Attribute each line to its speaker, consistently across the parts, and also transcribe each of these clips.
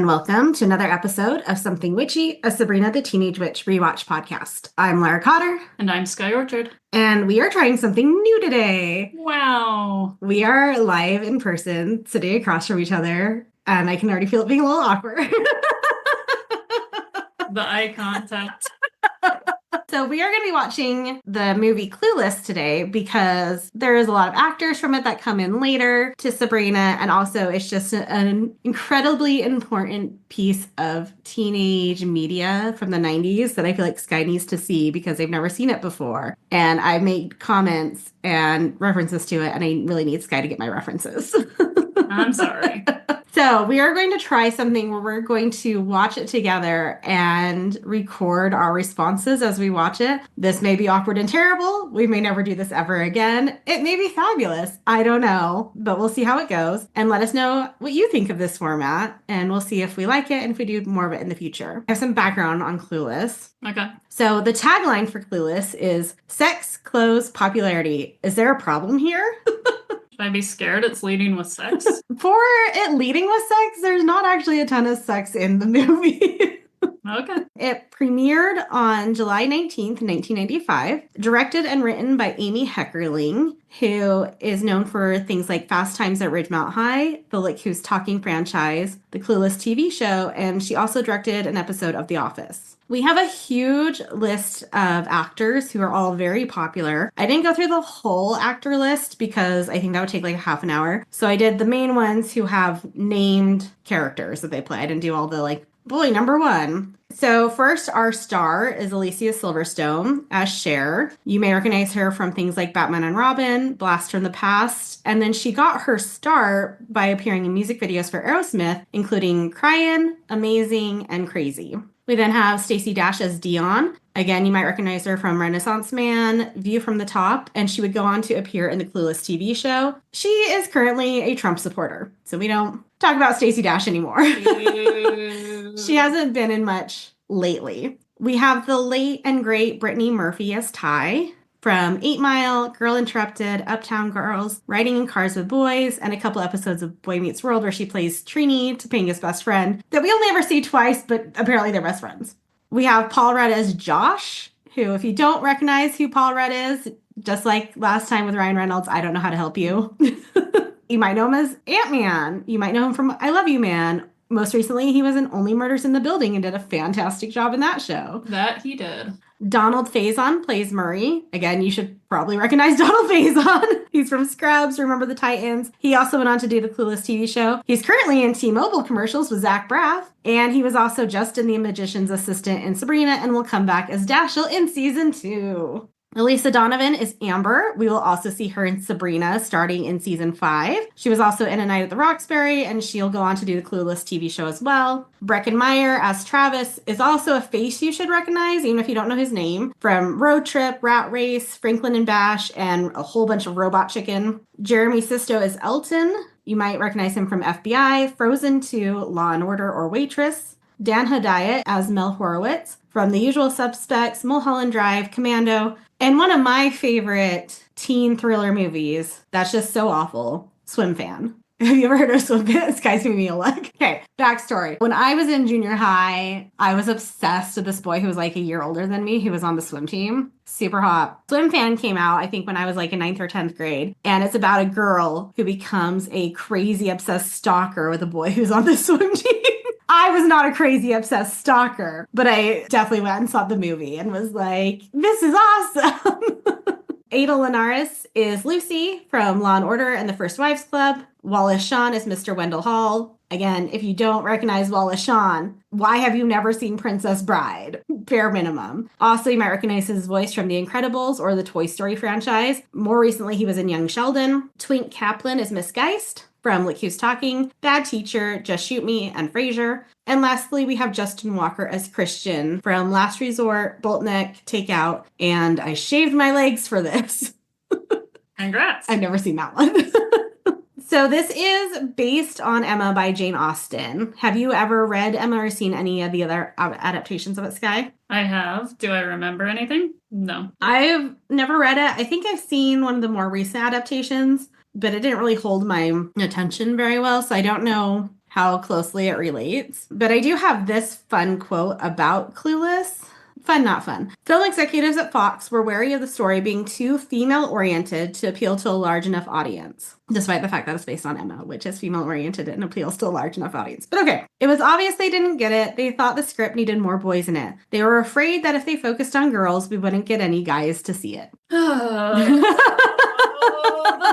Speaker 1: and welcome to another episode of Something Witchy, a Sabrina the Teenage Witch rewatch podcast. I'm Lara Cotter.
Speaker 2: And I'm Sky Orchard.
Speaker 1: And we are trying something new today.
Speaker 2: Wow.
Speaker 1: We are live in person, sitting across from each other, and I can already feel it being a little awkward.
Speaker 2: The eye contact.
Speaker 1: So we are going to be watching the movie Clueless today because there is a lot of actors from it that come in later to Sabrina, and also it's just an incredibly important piece of teenage media from the 90s that I feel like Sky needs to see because they've never seen it before. And I made comments and references to it, and I really need Sky to get my references.
Speaker 2: I'm sorry.
Speaker 1: So we are going to try something where we're going to watch it together and record our responses as we watch it. This may be awkward and terrible. We may never do this ever again. It may be fabulous. I don't know, but we'll see how it goes. And let us know what you think of this format, and we'll see if we like it and if we do more of it in the future. I have some background on Clueless.
Speaker 2: Okay.
Speaker 1: So the tagline for Clueless is sex, clothes, popularity. Is there a problem here?
Speaker 2: Should I be scared it's leading with sex?
Speaker 1: For it leading with sex, there's not actually a ton of sex in the movie.
Speaker 2: Okay.
Speaker 1: It premiered on July 19th, 1995, directed and written by Amy Heckerling, who is known for things like Fast Times at Ridgemont High, the Look Who's Talking franchise, the Clueless TV show, and she also directed an episode of The Office. We have a huge list of actors who are all very popular. I didn't go through the whole actor list because I think that would take like half an hour. So I did the main ones who have named characters that they play. I didn't do all the like, boy, number one. So first, our star is Alicia Silverstone as Cher. You may recognize her from things like Batman and Robin, Blast from the Past, and then she got her start by appearing in music videos for Aerosmith, including Cryin', Amazing, and Crazy. We then have Stacey Dash as Dion. Again, you might recognize her from Renaissance Man, View from the Top, and she would go on to appear in the Clueless TV show. She is currently a Trump supporter, so we don't talk about Stacey Dash anymore. She hasn't been in much lately. We have the late and great Brittany Murphy as Ty from 8 Mile, Girl Interrupted, Uptown Girls, Riding in Cars with Boys, and a couple episodes of Boy Meets World where she plays Trini, Topanga's best friend, that we only ever see twice, but apparently they're best friends. We have Paul Rudd as Josh, who, if you don't recognize who Paul Rudd is, just like last time with Ryan Reynolds, I don't know how to help you. You might know him as Ant-Man. You might know him from I Love You, Man. Most recently, he was in Only Murders in the Building and did a fantastic job in that show.
Speaker 2: That he did.
Speaker 1: Donald Faison plays Murray. Again, you should probably recognize Donald Faison. He's from Scrubs, Remember the Titans. He also went on to do the Clueless TV show. He's currently in T-Mobile commercials with Zach Braff. And he was also just in The Magician's Assistant in Sabrina and will come back as Dashiell in season 2. Elisa Donovan is Amber. We will also see her in Sabrina starting in season 5. She was also in A Night at the Roxbury, and she'll go on to do the Clueless TV show as well. Breckin Meyer as Travis is also a face you should recognize, even if you don't know his name, from Road Trip, Rat Race, Franklin and Bash, and a whole bunch of Robot Chicken. Jeremy Sisto is Elton. You might recognize him from FBI, Frozen 2, Law and Order, or Waitress. Dan Hedayat as Mel Horowitz from The Usual Suspects, Mulholland Drive, Commando, and one of my favorite teen thriller movies that's just so awful, Swim Fan. Have you ever heard of Swim Fan? This guy's giving me a look. Okay, backstory. When I was in junior high, I was obsessed with this boy who was like a year older than me, who was on the swim team. Super hot. Swim Fan came out, I think, when I was like in 9th or 10th grade. And it's about a girl who becomes a crazy obsessed stalker with a boy who's on the swim team. I was not a crazy obsessed stalker, but I definitely went and saw the movie and was like, this is awesome. Ada Linares is Lucy from Law & Order and the First Wives Club. Wallace Shawn is Mr. Wendell Hall. Again, if you don't recognize Wallace Shawn, why have you never seen Princess Bride? Bare minimum. Also, you might recognize his voice from The Incredibles or the Toy Story franchise. More recently, he was in Young Sheldon. Twink Kaplan is Miss Geist from Look Who's Talking, Bad Teacher, Just Shoot Me, and Frasier. And lastly, we have Justin Walker as Christian from Last Resort, Boltneck, Takeout, and I shaved my legs for this.
Speaker 2: Congrats.
Speaker 1: I've never seen that one. So this is based on Emma by Jane Austen. Have you ever read Emma or seen any of the other adaptations of it, Sky?
Speaker 2: I have. Do I remember anything? No.
Speaker 1: I've never read it. I think I've seen one of the more recent adaptations, but it didn't really hold my attention very well, so I don't know how closely it relates. But I do have this fun quote about Clueless. Fun, not fun. Film executives at Fox were wary of the story being too female-oriented to appeal to a large enough audience, despite the fact that it's based on Emma, which is female-oriented and appeals to a large enough audience. But okay, it was obvious they didn't get it. They thought the script needed more boys in it. They were afraid that if they focused on girls, we wouldn't get any guys to see it.
Speaker 2: The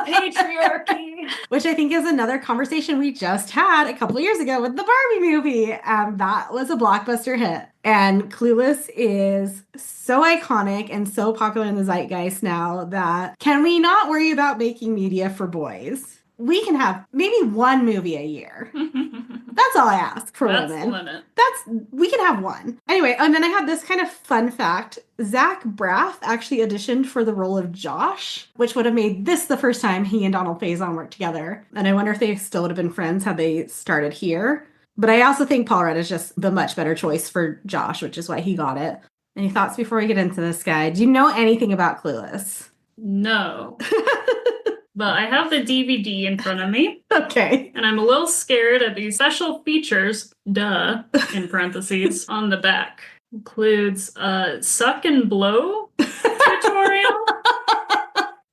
Speaker 2: patriarchy.
Speaker 1: Which I think is another conversation we just had a couple years ago with the Barbie movie. That was a blockbuster hit. And Clueless is so iconic and so popular in the zeitgeist now that can we not worry about making media for boys? We can have maybe one movie a year. That's all I ask for women.
Speaker 2: That's the limit.
Speaker 1: We can have one. Anyway, and then I had this kind of fun fact. Zach Braff actually auditioned for the role of Josh, which would have made this the first time he and Donald Faison worked together. And I wonder if they still would have been friends had they started here. But I also think Paul Rudd is just the much better choice for Josh, which is why he got it. Any thoughts before we get into this guy? Do you know anything about Clueless?
Speaker 2: No. But I have the DVD in front of me.
Speaker 1: Okay.
Speaker 2: And I'm a little scared at these special features, in parentheses, on the back. Includes suck and blow tutorial.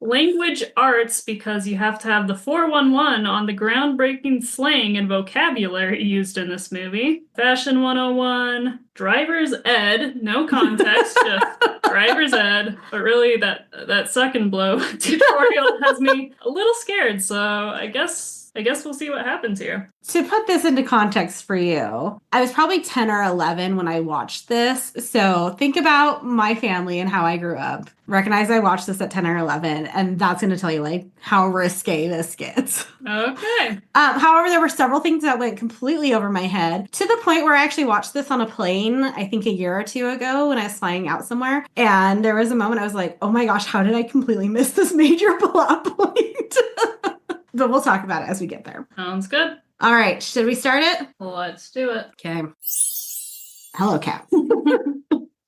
Speaker 2: Language arts, because you have to have the 411 on the groundbreaking slang and vocabulary used in this movie. Fashion 101. Driver's ed. No context, just driver's ed. But really, that suck and blow tutorial has me a little scared, so I guess we'll see what happens here.
Speaker 1: To put this into context for you, I was probably 10 or 11 when I watched this. So think about my family and how I grew up. Recognize I watched this at 10 or 11, and that's going to tell you like how risque this gets.
Speaker 2: Okay.
Speaker 1: However, there were several things that went completely over my head to the point where I actually watched this on a plane, I think a year or two ago when I was flying out somewhere. And there was a moment I was like, oh my gosh, how did I completely miss this major plot point? But we'll talk about it as we get there.
Speaker 2: Sounds good.
Speaker 1: All right. Should we start it?
Speaker 2: Let's do it.
Speaker 1: Okay. Hello, Cat.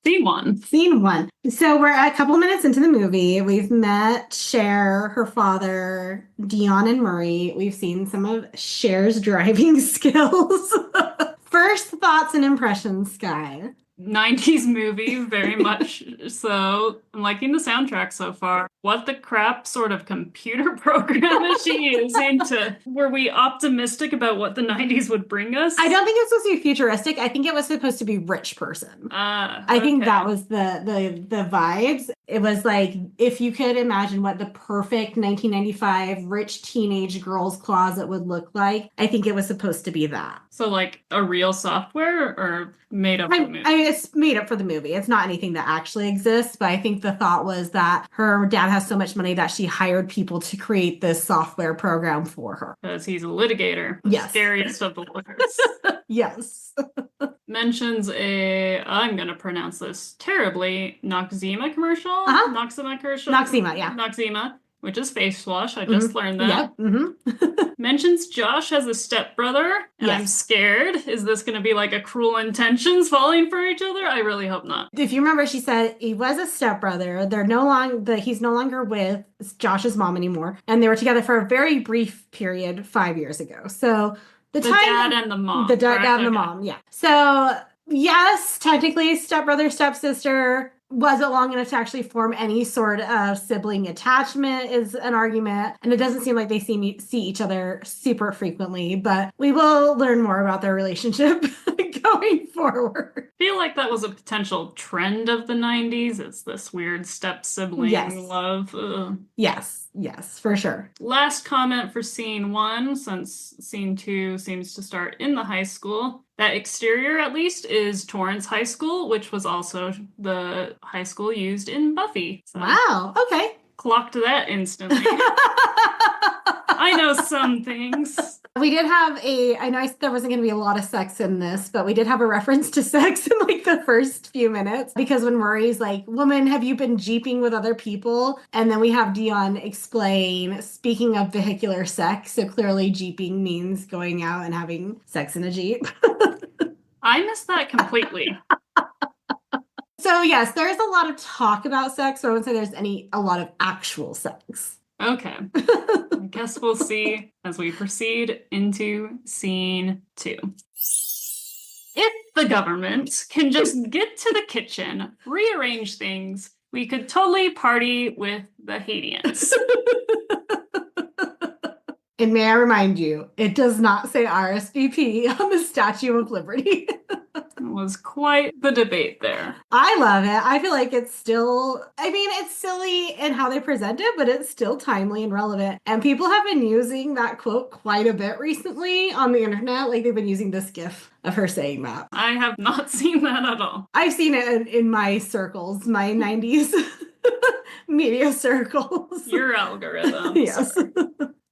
Speaker 2: Scene one.
Speaker 1: Scene one. So we're a couple minutes into the movie. We've met Cher, her father, Dion, and Murray. We've seen some of Cher's driving skills. First thoughts and impressions, Sky.
Speaker 2: 90s movie, very much so. I'm liking the soundtrack so far. What the crap sort of computer program is she using were we optimistic about what the 90s would bring us?
Speaker 1: I don't think it was supposed to be futuristic. I think it was supposed to be rich person. I think that was the vibes. It was like, if you could imagine what the perfect 1995 rich teenage girl's closet would look like, I think it was supposed to be that.
Speaker 2: So like a real software or made up for the movie?
Speaker 1: I mean, it's made up for the movie. It's not anything that actually exists, but I think the thought was that her dad has so much money that she hired people to create this software program for her.
Speaker 2: Because he's a litigator.
Speaker 1: Yes.
Speaker 2: Scariest of the lawyers.
Speaker 1: Yes.
Speaker 2: Mentions I'm going to pronounce this terribly, Noxzema commercial?
Speaker 1: Uh-huh.
Speaker 2: Noxzema commercial?
Speaker 1: Noxzema, yeah.
Speaker 2: Noxzema, which is face wash. I just learned that.
Speaker 1: Yep. Mm-hmm.
Speaker 2: Mentions Josh has a stepbrother, and
Speaker 1: Yes.
Speaker 2: I'm scared. Is this going to be like a cruel intentions falling for each other? I really hope not.
Speaker 1: If you remember, she said he was a stepbrother. He's no longer with Josh's mom anymore. And they were together for a very brief period 5 years ago. So the
Speaker 2: dad and the mom.
Speaker 1: The dad and the mom, yeah. So yes, technically stepbrother, stepsister. Was it long enough to actually form any sort of sibling attachment is an argument. And it doesn't seem like they see each other super frequently, but we will learn more about their relationship going forward.
Speaker 2: I feel like that was a potential trend of the 90s. It's this weird step-sibling love. Ugh.
Speaker 1: Yes, for sure.
Speaker 2: Last comment for scene one, since scene two seems to start in the high school. That exterior, at least, is Torrance High School, which was also the high school used in Buffy. So
Speaker 1: wow, okay.
Speaker 2: Clocked that instantly. I know some things.
Speaker 1: We did have I know there wasn't going to be a lot of sex in this, but we did have a reference to sex in like the first few minutes. Because when Murray's like, woman, have you been jeeping with other people? And then we have Dion explain, speaking of vehicular sex, so clearly jeeping means going out and having sex in a jeep.
Speaker 2: I missed that completely.
Speaker 1: So yes, there's a lot of talk about sex, but I wouldn't say there's a lot of actual sex.
Speaker 2: Okay. I guess we'll see as we proceed into scene 2. If the government can just get to the kitchen, rearrange things, we could totally party with the Haitians.
Speaker 1: And may I remind you, it does not say RSVP on the Statue of Liberty.
Speaker 2: It was quite the debate there.
Speaker 1: I love it. I feel like it's still, I mean, it's silly in how they present it, but it's still timely and relevant. And people have been using that quote quite a bit recently on the internet. Like they've been using this gif of her saying that.
Speaker 2: I have not seen that at all.
Speaker 1: I've seen it in my circles, my 90s media circles.
Speaker 2: Your algorithm.
Speaker 1: Yes.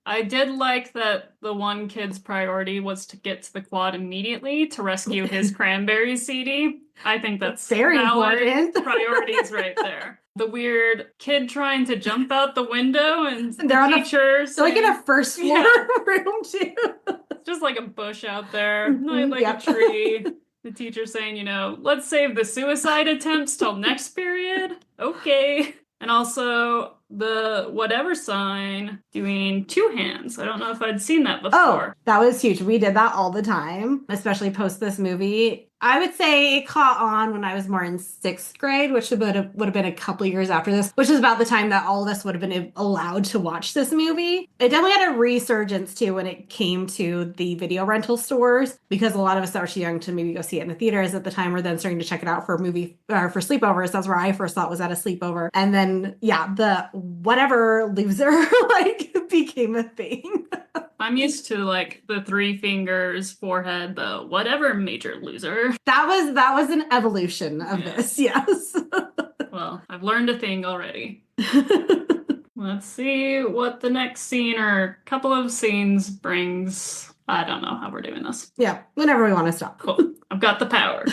Speaker 2: I did like that the one kid's priority was to get to the quad immediately to rescue his cranberry CD. I think that's
Speaker 1: very important.
Speaker 2: Priorities right there. The weird kid trying to jump out the window and
Speaker 1: they're on
Speaker 2: teachers.
Speaker 1: They're like in a first floor room too.
Speaker 2: It's just like a bush out there, not like a tree. The teacher saying, you know, let's save the suicide attempts till next period. Okay. And also the whatever sign doing 2 hands. I don't know if I'd seen that before.
Speaker 1: Oh, that was huge. We did that all the time, especially post this movie. I would say it caught on when I was more in 6th grade, which would have been a couple years after this, which is about the time that all of us would have been allowed to watch this movie. It definitely had a resurgence too when it came to the video rental stores, because a lot of us that were too young to maybe go see it in the theaters at the time were then starting to check it out for a movie or for sleepovers. That's where I first thought was at a sleepover. And then, yeah, the whatever loser like became a thing.
Speaker 2: I'm used to like the 3 fingers, forehead, the whatever major loser.
Speaker 1: That was an evolution of this, yes.
Speaker 2: Well, I've learned a thing already. Let's see what the next scene or couple of scenes brings. I don't know how we're doing this.
Speaker 1: Yeah, whenever we want to stop.
Speaker 2: Cool. I've got the power.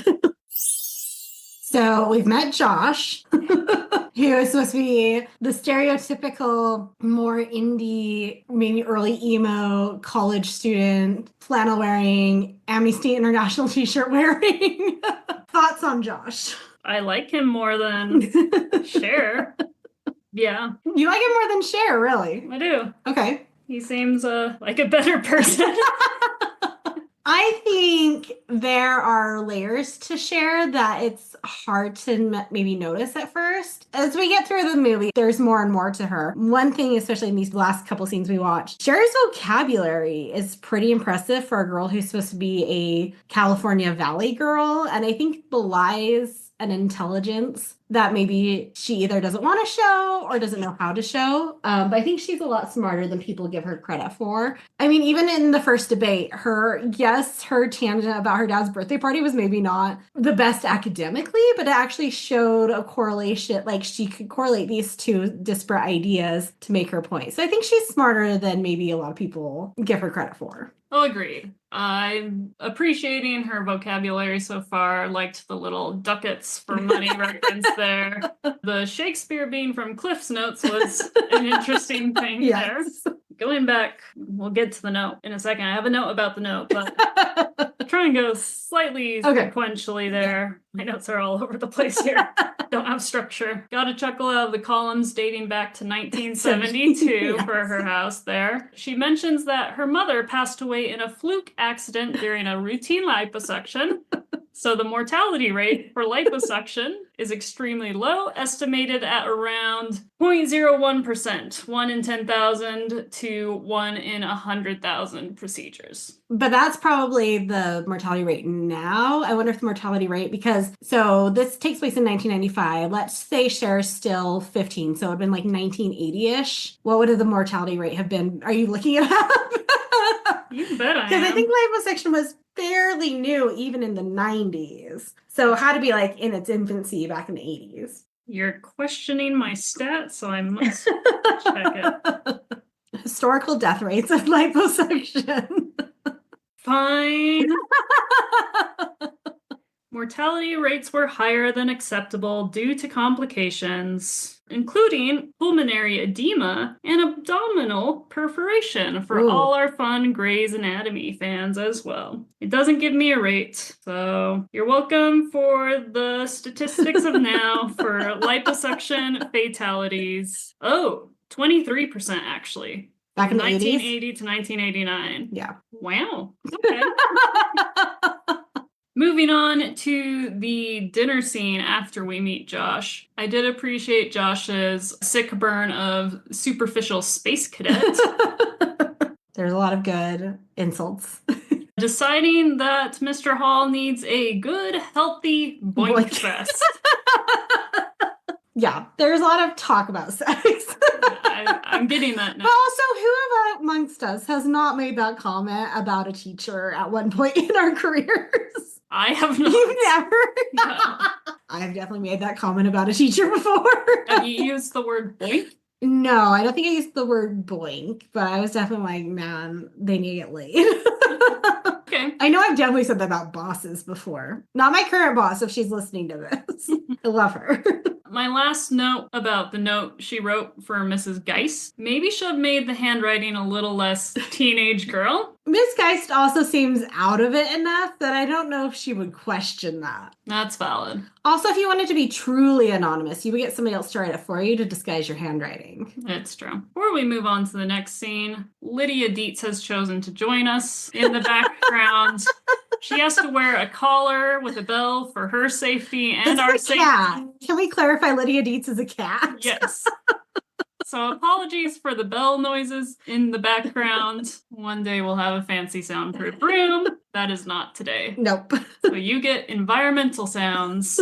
Speaker 1: So we've met Josh, who is supposed to be the stereotypical, more indie, maybe early emo college student, flannel wearing, Amnesty International t-shirt wearing. Thoughts on Josh?
Speaker 2: I like him more than Cher. Yeah.
Speaker 1: You like him more than Cher, really?
Speaker 2: I do.
Speaker 1: Okay.
Speaker 2: He seems like a better person.
Speaker 1: I think there are layers to Cher that it's hard to maybe notice at first. As we get through the movie, there's more and more to her. One thing, especially in these last couple scenes we watched, Cher's vocabulary is pretty impressive for a girl who's supposed to be a California Valley girl, and I think belies an intelligence that maybe she either doesn't want to show or doesn't know how to show. But I think she's a lot smarter than people give her credit for. I mean, even in the first debate, her tangent about her dad's birthday party was maybe not the best academically, but it actually showed a correlation, like she could correlate these 2 disparate ideas to make her point. So I think she's smarter than maybe a lot of people give her credit for.
Speaker 2: Oh, agreed. I'm appreciating her vocabulary so far. Liked the little ducats for money reference there. The Shakespeare being from Cliff's Notes was an interesting thing there. Going back, we'll get to the note in a second. I have a note about the note, but try and go slightly sequentially there. My notes are all over the place here. Don't have structure. Got a chuckle out of the columns dating back to 1972 for her house there. She mentions that her mother passed away in a fluke accident during a routine liposuction. So the mortality rate for liposuction is extremely low, estimated at around 0.01%, 1 in 10,000 to 1 in 100,000 procedures.
Speaker 1: But that's probably the mortality rate now. I wonder if the mortality rate, because so this takes place in 1995. Let's say Cher's still 15, so it would have been like 1980-ish. What would the mortality rate have been? Are you looking it up?
Speaker 2: You bet I am.
Speaker 1: Because I think liposuction was fairly new even in the 90s. So it had to be like in its infancy back in the 80s.
Speaker 2: You're questioning my stats, so I must check it.
Speaker 1: Historical death rates of liposuction.
Speaker 2: Fine. Mortality rates were higher than acceptable due to complications, including pulmonary edema and abdominal perforation for all our fun Grey's Anatomy fans as well. It doesn't give me a rate, so you're welcome for the statistics of now for liposuction fatalities. Oh, 23% actually.
Speaker 1: Back in the
Speaker 2: 1980 to 1989.
Speaker 1: Yeah.
Speaker 2: Wow. Okay. Moving on to the dinner scene after we meet Josh. I did appreciate Josh's sick burn of superficial space cadet.
Speaker 1: There's a lot of good insults.
Speaker 2: Deciding that Mr. Hall needs a good, healthy boink fest.
Speaker 1: Yeah, there's a lot of talk about sex.
Speaker 2: I'm getting that now.
Speaker 1: But also, who amongst us has not made that comment about a teacher at one point in our careers?
Speaker 2: I have not.
Speaker 1: You've never?
Speaker 2: No.
Speaker 1: I have definitely made that comment about a teacher before.
Speaker 2: Have you used the word boink?
Speaker 1: No, I don't think I used the word boink, but I was definitely like, man, they need to get laid.
Speaker 2: Okay.
Speaker 1: I know I've definitely said that about bosses before. Not my current boss, if she's listening to this. I love her.
Speaker 2: My last note about the note she wrote for Mrs. Geist. Maybe should have made the handwriting a little less teenage girl.
Speaker 1: Miss Geist also seems out of it enough that I don't know if she would question that.
Speaker 2: That's valid.
Speaker 1: Also, if you wanted to be truly anonymous, you would get somebody else to write it for you to disguise your handwriting.
Speaker 2: It's true. Before we move on to the next scene, Lydia Dietz has chosen to join us in the background. She has to wear a collar with a bell for her safety and our safety.
Speaker 1: Cat. Can we clarify Lydia Dietz is a cat?
Speaker 2: Yes. So apologies for the bell noises in the background. One day we'll have a fancy soundproof room. That is not today.
Speaker 1: Nope.
Speaker 2: So you get environmental sounds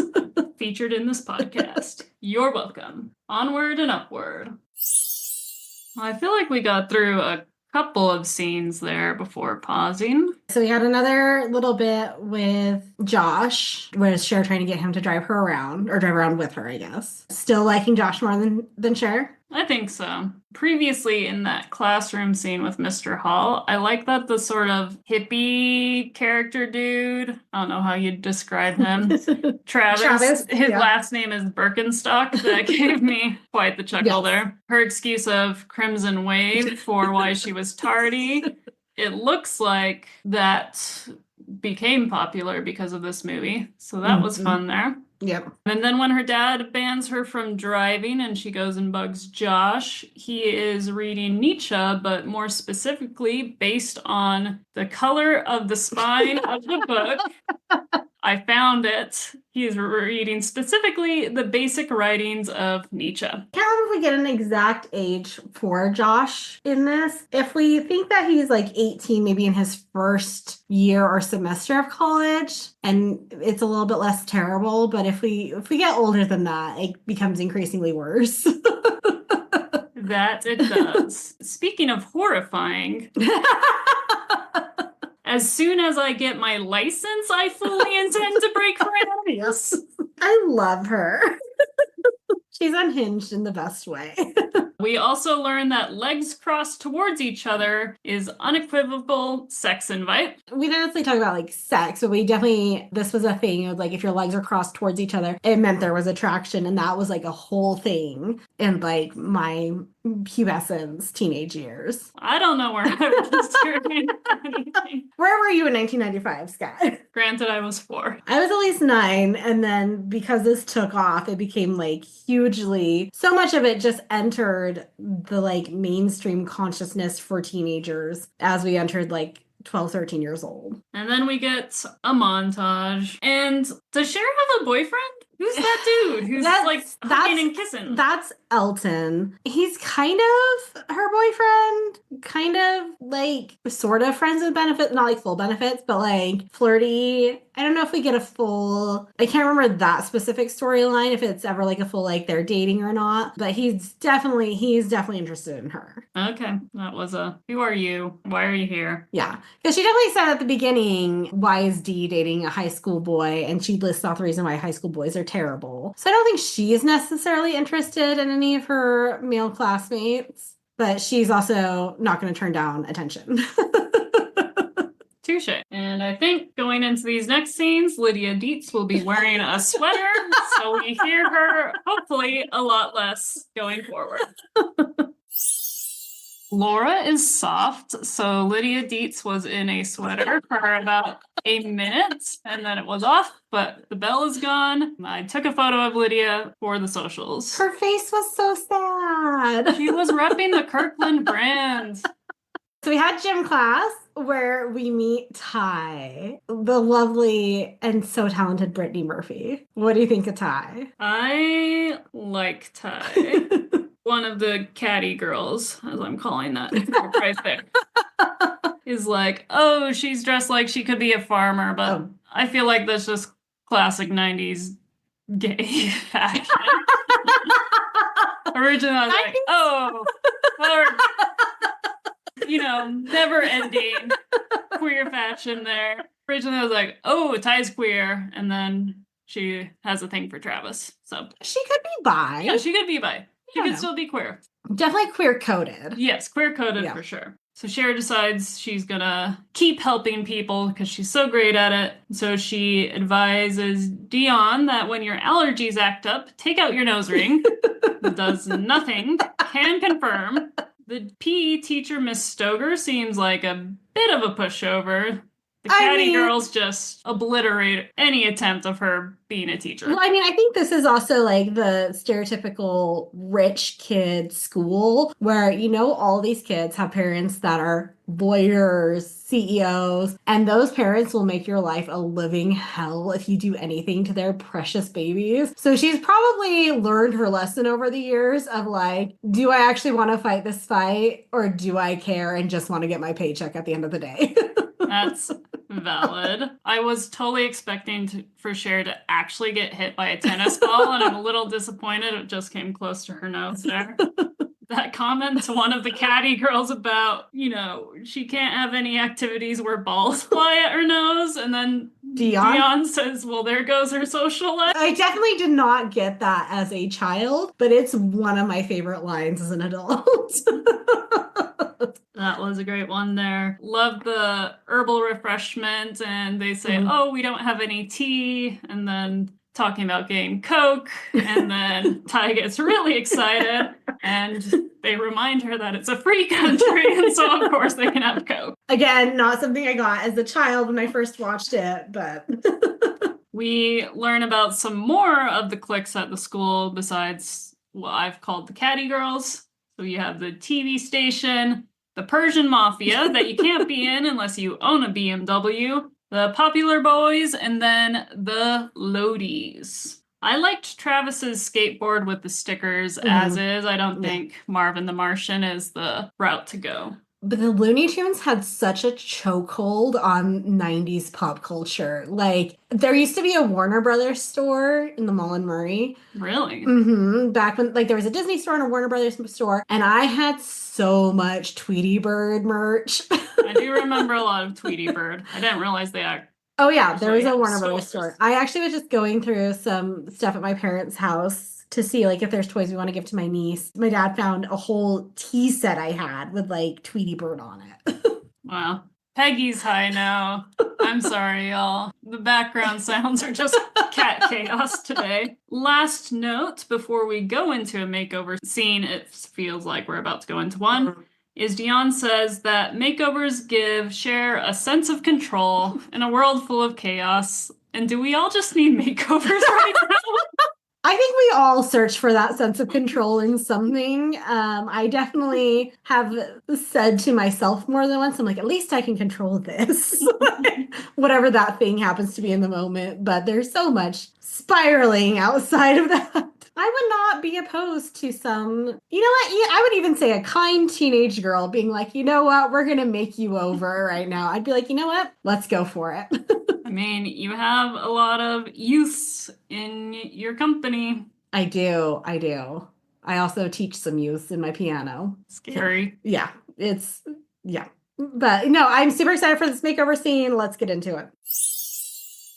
Speaker 2: featured in this podcast. You're welcome. Onward and upward. Well, I feel like we got through a couple of scenes there before pausing.
Speaker 1: So we had another little bit with Josh, where Cher trying to get him to drive her around, or drive around with her, I guess. Still liking Josh more than Cher?
Speaker 2: I think so. Previously in that classroom scene with Mr. Hall, I like that the sort of hippie character dude, I don't know how you'd describe him, Travis, his last name is Birkenstock. That gave me quite the chuckle there. Her excuse of Crimson Wave for why she was tardy. It looks like that became popular because of this movie. So that was fun there.
Speaker 1: Yep.
Speaker 2: And then when her dad bans her from driving and she goes and bugs Josh, he is reading Nietzsche, but more specifically based on the color of the spine of the book. I found it. He is reading specifically the basic writings of Nietzsche.
Speaker 1: I can't remember if we get an exact age for Josh in this. If we think that he's like 18, maybe in his first year or semester of college, and it's a little bit less terrible, but if we get older than that, it becomes increasingly worse.
Speaker 2: That it does. Speaking of horrifying, as soon as I get my license, I fully intend to break her out.
Speaker 1: Yes. I love her. She's unhinged in the best way.
Speaker 2: We also learn that legs crossed towards each other is unequivocal sex invite.
Speaker 1: We didn't necessarily talk about like sex, but this was a thing of like if your legs are crossed towards each other, it meant there was attraction, and that was like a whole thing in like my pubescence teenage years.
Speaker 2: I don't know where I was during anything.
Speaker 1: Where were you in 1995, Scott?
Speaker 2: Granted, I was 4.
Speaker 1: I was at least 9, and then because this took off, it became like hugely, so much of it just entered the like mainstream consciousness for teenagers as we entered like 12, 13 years old.
Speaker 2: And then we get a montage. And does Cher have a boyfriend? Who's that dude who's like hugging and kissing?
Speaker 1: That's Elton. He's kind of her boyfriend, kind of like sort of friends with benefits, not like full benefits, but like flirty. I don't know if we get I can't remember that specific storyline, if it's ever like a full like they're dating or not, but he's definitely interested in her.
Speaker 2: Okay, that was who are you? Why are you here?
Speaker 1: Yeah, because she definitely said at the beginning, why is Dee dating a high school boy? And she lists off the reason why high school boys are terrible. So I don't think she is necessarily interested in any of her male classmates, but she's also not going to turn down attention.
Speaker 2: Touche. And I think going into these next scenes, Lydia Dietz will be wearing a sweater, so we hear her hopefully a lot less going forward. Laura is soft, so Lydia Dietz was in a sweater for about a minute, and then it was off, but the bell is gone. I took a photo of Lydia for the socials.
Speaker 1: Her face was so sad.
Speaker 2: She was repping the Kirkland brand.
Speaker 1: So we had gym class where we meet Ty, the lovely and so talented Brittany Murphy. What do you think of Ty?
Speaker 2: I like Ty. One of the catty girls, as I'm calling that right there, is like, oh, she's dressed like she could be a farmer, but I feel like that's just classic 90s gay fashion. Originally, I was like, oh, or, never ending queer fashion there. Originally, I was like, oh, Ty's queer, and then she has a thing for Travis. So
Speaker 1: she could be bi.
Speaker 2: Yeah, she could be bi. She could still be queer.
Speaker 1: Definitely queer-coded.
Speaker 2: Yes, queer-coded for sure. So Cher decides she's gonna keep helping people because she's so great at it. So she advises Dion that when your allergies act up, take out your nose ring. Does nothing. Can confirm. The PE teacher, Miss Stoger, seems like a bit of a pushover. The catty girls just obliterate any attempt of her being a teacher.
Speaker 1: Well, I think this is also like the stereotypical rich kid school where, all these kids have parents that are lawyers, CEOs, and those parents will make your life a living hell if you do anything to their precious babies. So she's probably learned her lesson over the years of like, do I actually want to fight this fight or do I care and just want to get my paycheck at the end of the day?
Speaker 2: That's valid. I was totally expecting for Cher to actually get hit by a tennis ball, and I'm a little disappointed it just came close to her nose there. That comment to one of the catty girls about, she can't have any activities where balls fly at her nose, and then Dion says, well, there goes her social life.
Speaker 1: I definitely did not get that as a child, but it's one of my favorite lines as an adult.
Speaker 2: That was a great one there. Love the herbal refreshment, and they say, oh, we don't have any tea, and then talking about getting Coke, and then Ty gets really excited, and they remind her that it's a free country, and so of course they can have Coke.
Speaker 1: Again, not something I got as a child when I first watched it, but...
Speaker 2: We learn about some more of the cliques at the school besides what I've called the catty girls. So you have the TV station, the Persian Mafia that you can't be in unless you own a BMW, the Popular Boys, and then the Lodies. I liked Travis's skateboard with the stickers as is. I don't think Marvin the Martian is the route to go.
Speaker 1: But the Looney Tunes had such a chokehold on 90s pop culture. Like, there used to be a Warner Brothers store in the Mall in Murray.
Speaker 2: Really?
Speaker 1: Mm-hmm. Back when, there was a Disney store and a Warner Brothers store, and I had so much Tweety Bird merch.
Speaker 2: I do remember a lot of Tweety Bird. I didn't realize they act.
Speaker 1: Oh, yeah, there was a Warner Brothers store. I actually was just going through some stuff at my parents' house to see if there's toys we want to give to my niece. My dad found a whole tea set I had with Tweety Bird on it.
Speaker 2: Wow. Peggy's high now. I'm sorry, y'all. The background sounds are just cat chaos today. Last note before we go into a makeover scene, it feels like we're about to go into one, is Dion says that makeovers give Cher a sense of control in a world full of chaos. And do we all just need makeovers right now?
Speaker 1: I think we all search for that sense of control in something. I definitely have said to myself more than once, I'm like, at least I can control this. Whatever that thing happens to be in the moment. But there's so much spiraling outside of that. I would not be opposed to some, I would even say a kind teenage girl being like, you know what, we're going to make you over right now. I'd be like, you know what, let's go for it.
Speaker 2: I mean, you have a lot of youths in your company.
Speaker 1: I do. I also teach some youths in my piano.
Speaker 2: Scary.
Speaker 1: Yeah, But no, I'm super excited for this makeover scene. Let's get into it.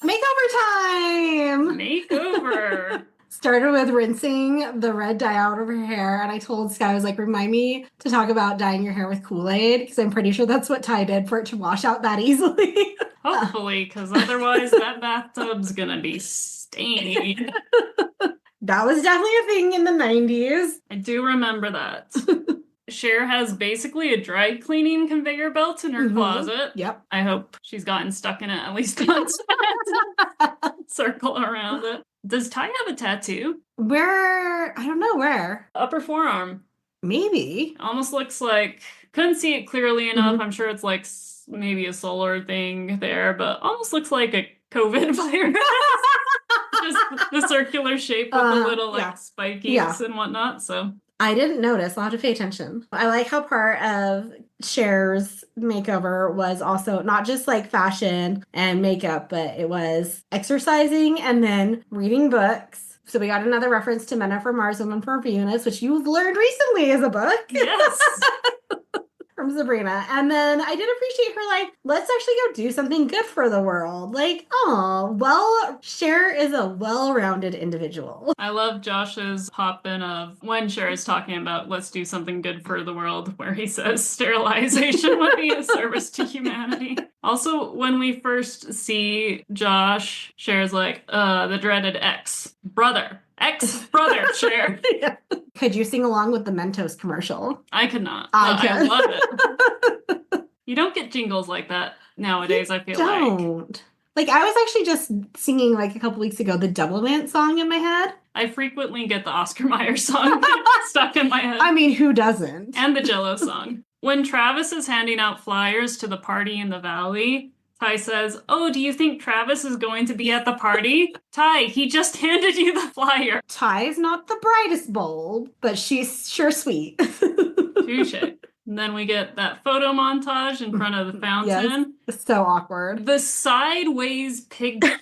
Speaker 1: Makeover time!
Speaker 2: Makeover.
Speaker 1: Started with rinsing the red dye out of her hair, and I told Sky, I was like, remind me to talk about dyeing your hair with Kool-Aid, because I'm pretty sure that's what Ty did for it to wash out that easily.
Speaker 2: Hopefully, because otherwise that bathtub's gonna be stained.
Speaker 1: That was definitely a thing in the 90s.
Speaker 2: I do remember that. Cher has basically a dry cleaning conveyor belt in her closet.
Speaker 1: Yep.
Speaker 2: I hope she's gotten stuck in it at least once. Circle around it. Does Ty have a tattoo?
Speaker 1: Where? I don't know where.
Speaker 2: Upper forearm.
Speaker 1: Maybe.
Speaker 2: Almost looks like, couldn't see it clearly enough. I'm sure it's like maybe a solar thing there, but almost looks like a COVID virus. Just the circular shape with the little like spikies and whatnot. So
Speaker 1: I didn't notice. I'll have to pay attention. I like how part of Cher's makeover was also not just like fashion and makeup, but it was exercising and then reading books. So we got another reference to Men Are From Mars, Women From Venus, which you've learned recently is a book.
Speaker 2: Yes.
Speaker 1: From Sabrina. And then I did appreciate her like, let's actually go do something good for the world. Like, oh, well, Cher is a well-rounded individual.
Speaker 2: I love Josh's hop in of when Cher is talking about let's do something good for the world, where he says sterilization would be a service to humanity. Also, when we first see Josh, Cher's like, the dreaded ex-brother, Cher.
Speaker 1: Yeah. Could you sing along with the Mentos commercial?
Speaker 2: I could not.
Speaker 1: I
Speaker 2: love it. You don't get jingles like that nowadays, I feel like.
Speaker 1: Like, I was actually just singing, like, a couple weeks ago, the Double Dance song in my head.
Speaker 2: I frequently get the Oscar Mayer song stuck in my head.
Speaker 1: I mean, who doesn't?
Speaker 2: And the Jello song. When Travis is handing out flyers to the party in the valley, Ty says, "Oh, do you think Travis is going to be at the party?" Ty, he just handed you the flyer.
Speaker 1: Ty's not the brightest bulb, but she's sure sweet.
Speaker 2: Touche. And then we get that photo montage in front of the fountain.
Speaker 1: Yes, so awkward.
Speaker 2: The sideways pigtails.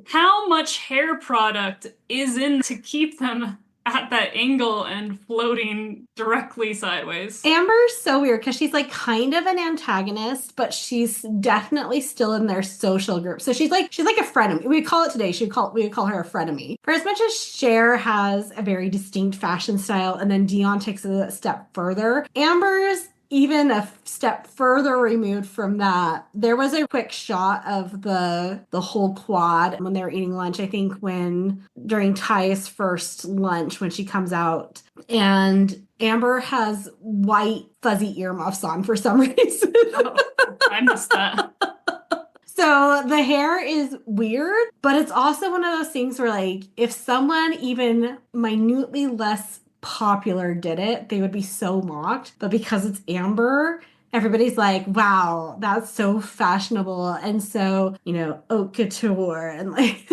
Speaker 2: How much hair product is in to keep them at that angle and floating directly sideways?
Speaker 1: Amber's so weird because she's like kind of an antagonist, but she's definitely still in their social group. So she's like a frenemy. We call it today. We would call her a frenemy. For as much as Cher has a very distinct fashion style, and then Dion takes it a step further, Amber's even a step further removed from that. There was a quick shot of the whole quad when they were eating lunch. I think during Ty's first lunch when she comes out, and Amber has white fuzzy earmuffs on for some reason.
Speaker 2: Oh, I missed that.
Speaker 1: So the hair is weird, but it's also one of those things where like if someone even minutely less popular did it, they would be so mocked. But because it's Amber, everybody's like, wow, that's so fashionable and so, haute couture and like.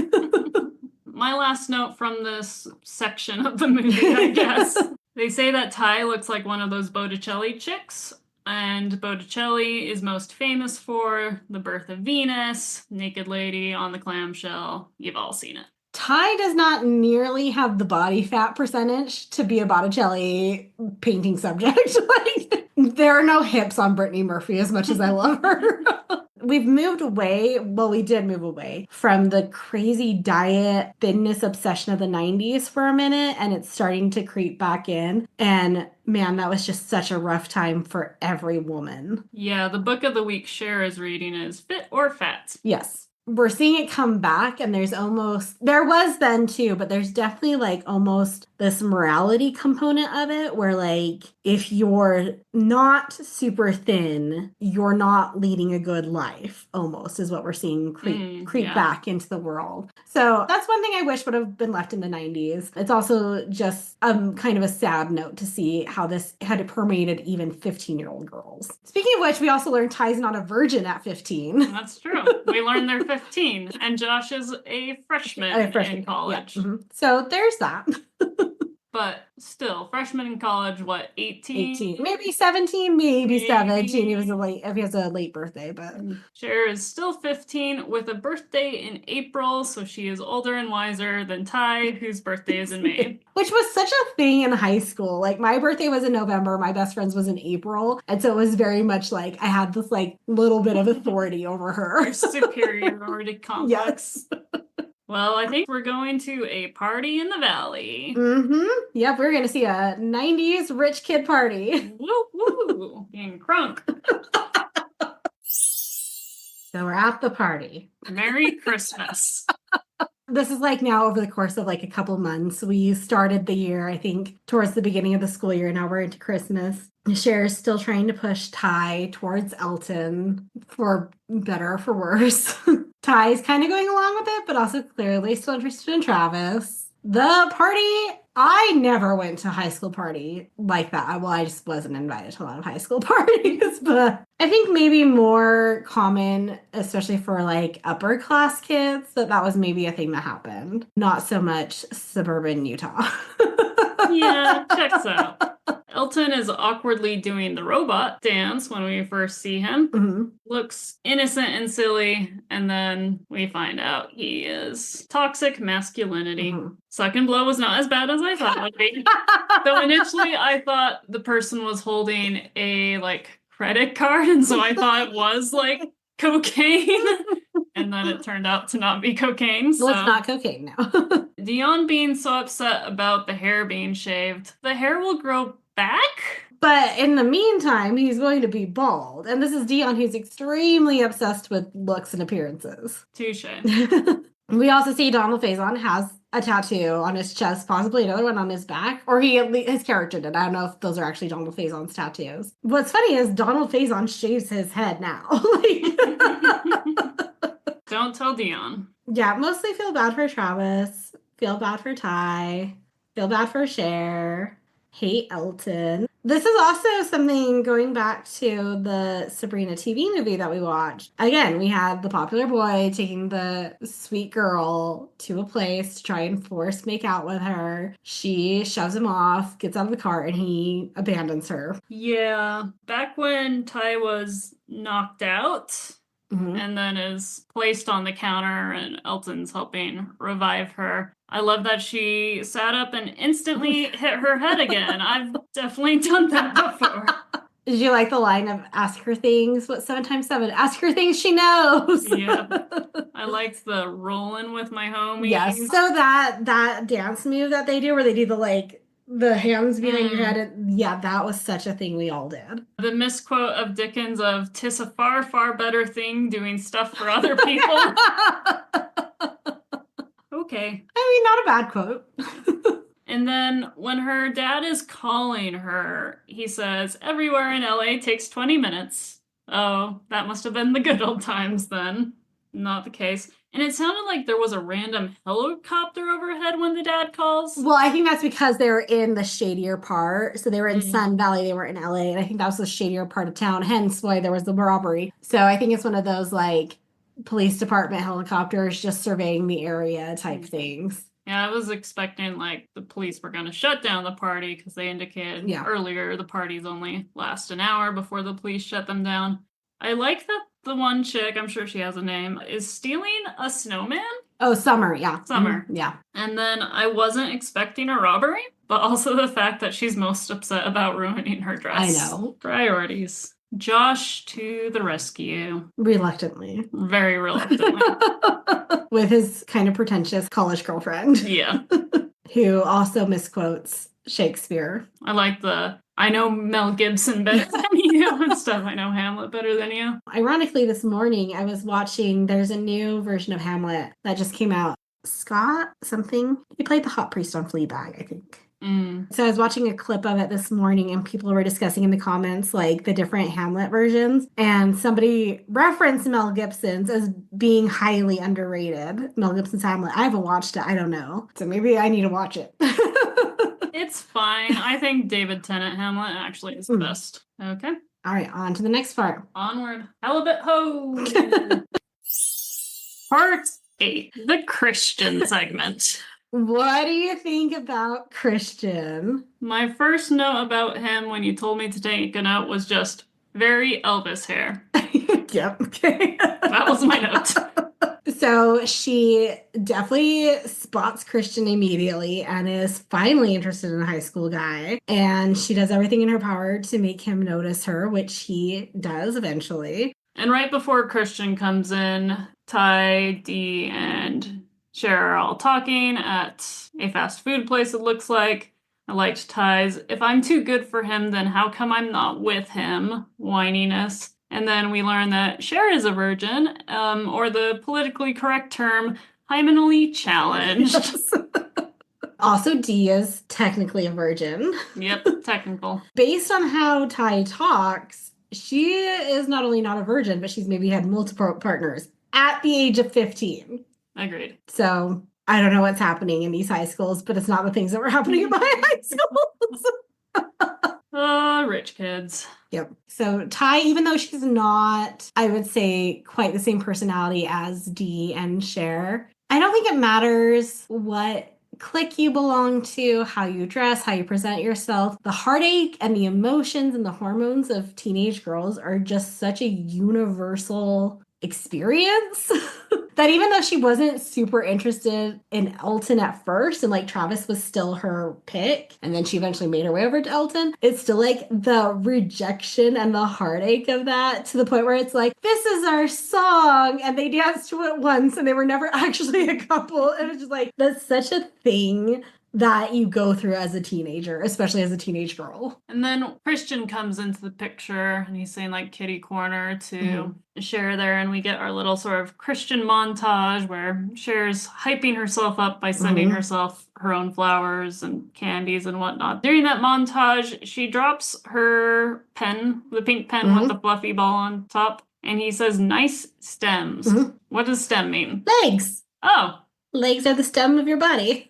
Speaker 2: My last note from this section of the movie, I guess. They say that Ty looks like one of those Botticelli chicks, and Botticelli is most famous for The Birth of Venus, Naked Lady on the Clamshell. You've all seen it.
Speaker 1: Ty does not nearly have the body fat percentage to be a Botticelli painting subject. Like, there are no hips on Brittany Murphy as much as I love her. We've moved away, well, we did move away from the crazy diet thinness obsession of the 90s for a minute, and it's starting to creep back in. And man, that was just such a rough time for every woman.
Speaker 2: Yeah, the book of the week Cher is reading is Fit or Fat.
Speaker 1: Yes. We're seeing it come back, and there was then too, but there's definitely like almost this morality component of it where like if you're not super thin, you're not leading a good life, almost is what we're seeing creep back into the world. So that's one thing I wish would have been left in the 90s. It's also just kind of a sad note to see how this had permeated even 15-year-old girls. Speaking of which, we also learned Ty's not a virgin at 15.
Speaker 2: That's true. We learned they're 15, and Josh is a freshman in college.
Speaker 1: Yeah. Mm-hmm. So there's that.
Speaker 2: But still, freshman in college, what, 18?
Speaker 1: 18. Maybe 17, maybe 17 if he has a late birthday, but
Speaker 2: Cher is still 15 with a birthday in April, so she is older and wiser than Ty, whose birthday is in May.
Speaker 1: Which was such a thing in high school. Like, my birthday was in November, my best friend's was in April, and so it was very much like I had this like little bit of authority over her.
Speaker 2: Your superiority complex.
Speaker 1: Yes.
Speaker 2: Well, I think we're going to a party in the valley.
Speaker 1: Mm-hmm. Yep, we're going to see a 90s rich kid party.
Speaker 2: Woo woo! Being crunk.
Speaker 1: So we're at the party.
Speaker 2: Merry Christmas.
Speaker 1: This is like now over the course of like a couple months. We started the year, I think, towards the beginning of the school year. Now we're into Christmas. Cher's still trying to push Ty towards Elton for better or for worse. Ty's kind of going along with it, but also clearly still interested in Travis. The party, I never went to a high school party like that. Well, I just wasn't invited to a lot of high school parties, but I think maybe more common, especially for like upper class kids, that was maybe a thing that happened. Not so much suburban Utah.
Speaker 2: Yeah, checks out. Elton is awkwardly doing the robot dance when we first see him.
Speaker 1: Mhm.
Speaker 2: Looks innocent and silly, and then we find out he is toxic masculinity.
Speaker 1: Mhm.
Speaker 2: Suck and blow was not as bad as I thought it would be. So initially I thought the person was holding a like credit card, and so I thought it was like cocaine. And then it turned out to not be cocaine. So
Speaker 1: Well, it's not cocaine now.
Speaker 2: Dion being so upset about the hair being shaved. The hair will grow back?
Speaker 1: But in the meantime, he's going to be bald. And this is Dion, who's extremely obsessed with looks and appearances.
Speaker 2: Touche.
Speaker 1: We also see Donald Faison has a tattoo on his chest, possibly another one on his back, or his character did. I don't know if those are actually Donald Faison's tattoos. What's funny is Donald Faison shaves his head now.
Speaker 2: Don't tell Dion.
Speaker 1: Yeah, mostly feel bad for Travis, feel bad for Ty, feel bad for Cher, hate Elton. This is also something going back to the Sabrina TV movie that we watched. Again, we had the popular boy taking the sweet girl to a place to try and make out with her. She shoves him off, gets out of the car, and he abandons her.
Speaker 2: Yeah. Back when Ty was knocked out, and then is placed on the counter and Elton's helping revive her. I love that she sat up and instantly hit her head again. I've definitely done that before.
Speaker 1: Did you like the line of ask her things? What 7 times 7? Ask her things she knows.
Speaker 2: Yeah. I liked the rolling with my homies.
Speaker 1: Yes. So that dance move that they do where they do the hands behind your head. Yeah, that was such a thing we all did.
Speaker 2: The misquote of Dickens of "'tis a far, far better thing doing stuff for other people." Okay.
Speaker 1: I mean, not a bad quote.
Speaker 2: And then when her dad is calling her, he says, "Everywhere in LA takes 20 minutes. Oh, that must have been the good old times then. Not the case. And it sounded like there was a random helicopter overhead when the dad calls.
Speaker 1: Well, I think that's because they were in the shadier part. So they were in Sun Valley, they were in LA, and I think that was the shadier part of town, hence why there was the robbery. So I think it's one of those like police department helicopters just surveying the area type things.
Speaker 2: Yeah, I was expecting like the police were going to shut down the party because they indicated earlier the parties only last an hour before the police shut them down. I like that the one chick, I'm sure she has a name, is stealing a snowman.
Speaker 1: Oh, Summer, yeah.
Speaker 2: Summer.
Speaker 1: Yeah.
Speaker 2: And then I wasn't expecting a robbery, but also the fact that she's most upset about ruining her dress.
Speaker 1: I know.
Speaker 2: Priorities. Josh to the rescue.
Speaker 1: Reluctantly.
Speaker 2: Very reluctantly.
Speaker 1: With his kind of pretentious college girlfriend.
Speaker 2: Yeah.
Speaker 1: Who also misquotes Shakespeare.
Speaker 2: I like I know Mel Gibson better than you and stuff. I know Hamlet better than you.
Speaker 1: Ironically, this morning I was watching, there's a new version of Hamlet that just came out. Scott something. He played the hot priest on Fleabag, I think. So I was watching a clip of it this morning and people were discussing in the comments like the different Hamlet versions, and somebody referenced Mel Gibson's as being highly underrated. Mel Gibson's Hamlet. I haven't watched it. I don't know. So maybe I need to watch it.
Speaker 2: It's fine. I think David Tennant Hamlet actually is the best. Okay.
Speaker 1: All right, on to the next part.
Speaker 2: Onward. Halibut ho! Part 8. The Christian segment.
Speaker 1: What do you think about Christian?
Speaker 2: My first note about him when you told me to take a note was just very Elvis hair.
Speaker 1: Yep. Okay.
Speaker 2: That was my note.
Speaker 1: So she definitely spots Christian immediately and is finally interested in a high school guy. And she does everything in her power to make him notice her, which he does eventually.
Speaker 2: And right before Christian comes in, Ty, Dee, and Cher are all talking at a fast food place, it looks like. I liked Ty's, "If I'm too good for him, then how come I'm not with him?" whininess. And then we learn that Cher is a virgin, or the politically correct term, hymenally challenged.
Speaker 1: Also, D is technically a virgin.
Speaker 2: Yep, technical.
Speaker 1: Based on how Ty talks, she is not only not a virgin, but she's maybe had multiple partners at the age of 15.
Speaker 2: Agreed.
Speaker 1: So I don't know what's happening in these high schools, but it's not the things that were happening in my high schools.
Speaker 2: Rich kids.
Speaker 1: Yep. So Ty, even though she's not, I would say, quite the same personality as Dee and Cher, I don't think it matters what clique you belong to, how you dress, how you present yourself. The heartache and the emotions and the hormones of teenage girls are just such a universal experience that even though she wasn't super interested in Elton at first and like Travis was still her pick and then she eventually made her way over to Elton, it's still like the rejection and the heartache of that to the point where it's like, this is our song, and they danced to it once and they were never actually a couple, and it's just like, that's such a thing that you go through as a teenager, especially as a teenage girl.
Speaker 2: And then Christian comes into the picture and he's saying like kitty corner to Cher there, and we get our little sort of Christian montage where Cher's hyping herself up by sending herself her own flowers and candies and whatnot. During that montage, she drops her pen, the pink pen with the fluffy ball on top, and he says, "Nice stems." What does stem mean?
Speaker 1: Legs.
Speaker 2: Oh.
Speaker 1: Legs are the stem of your body.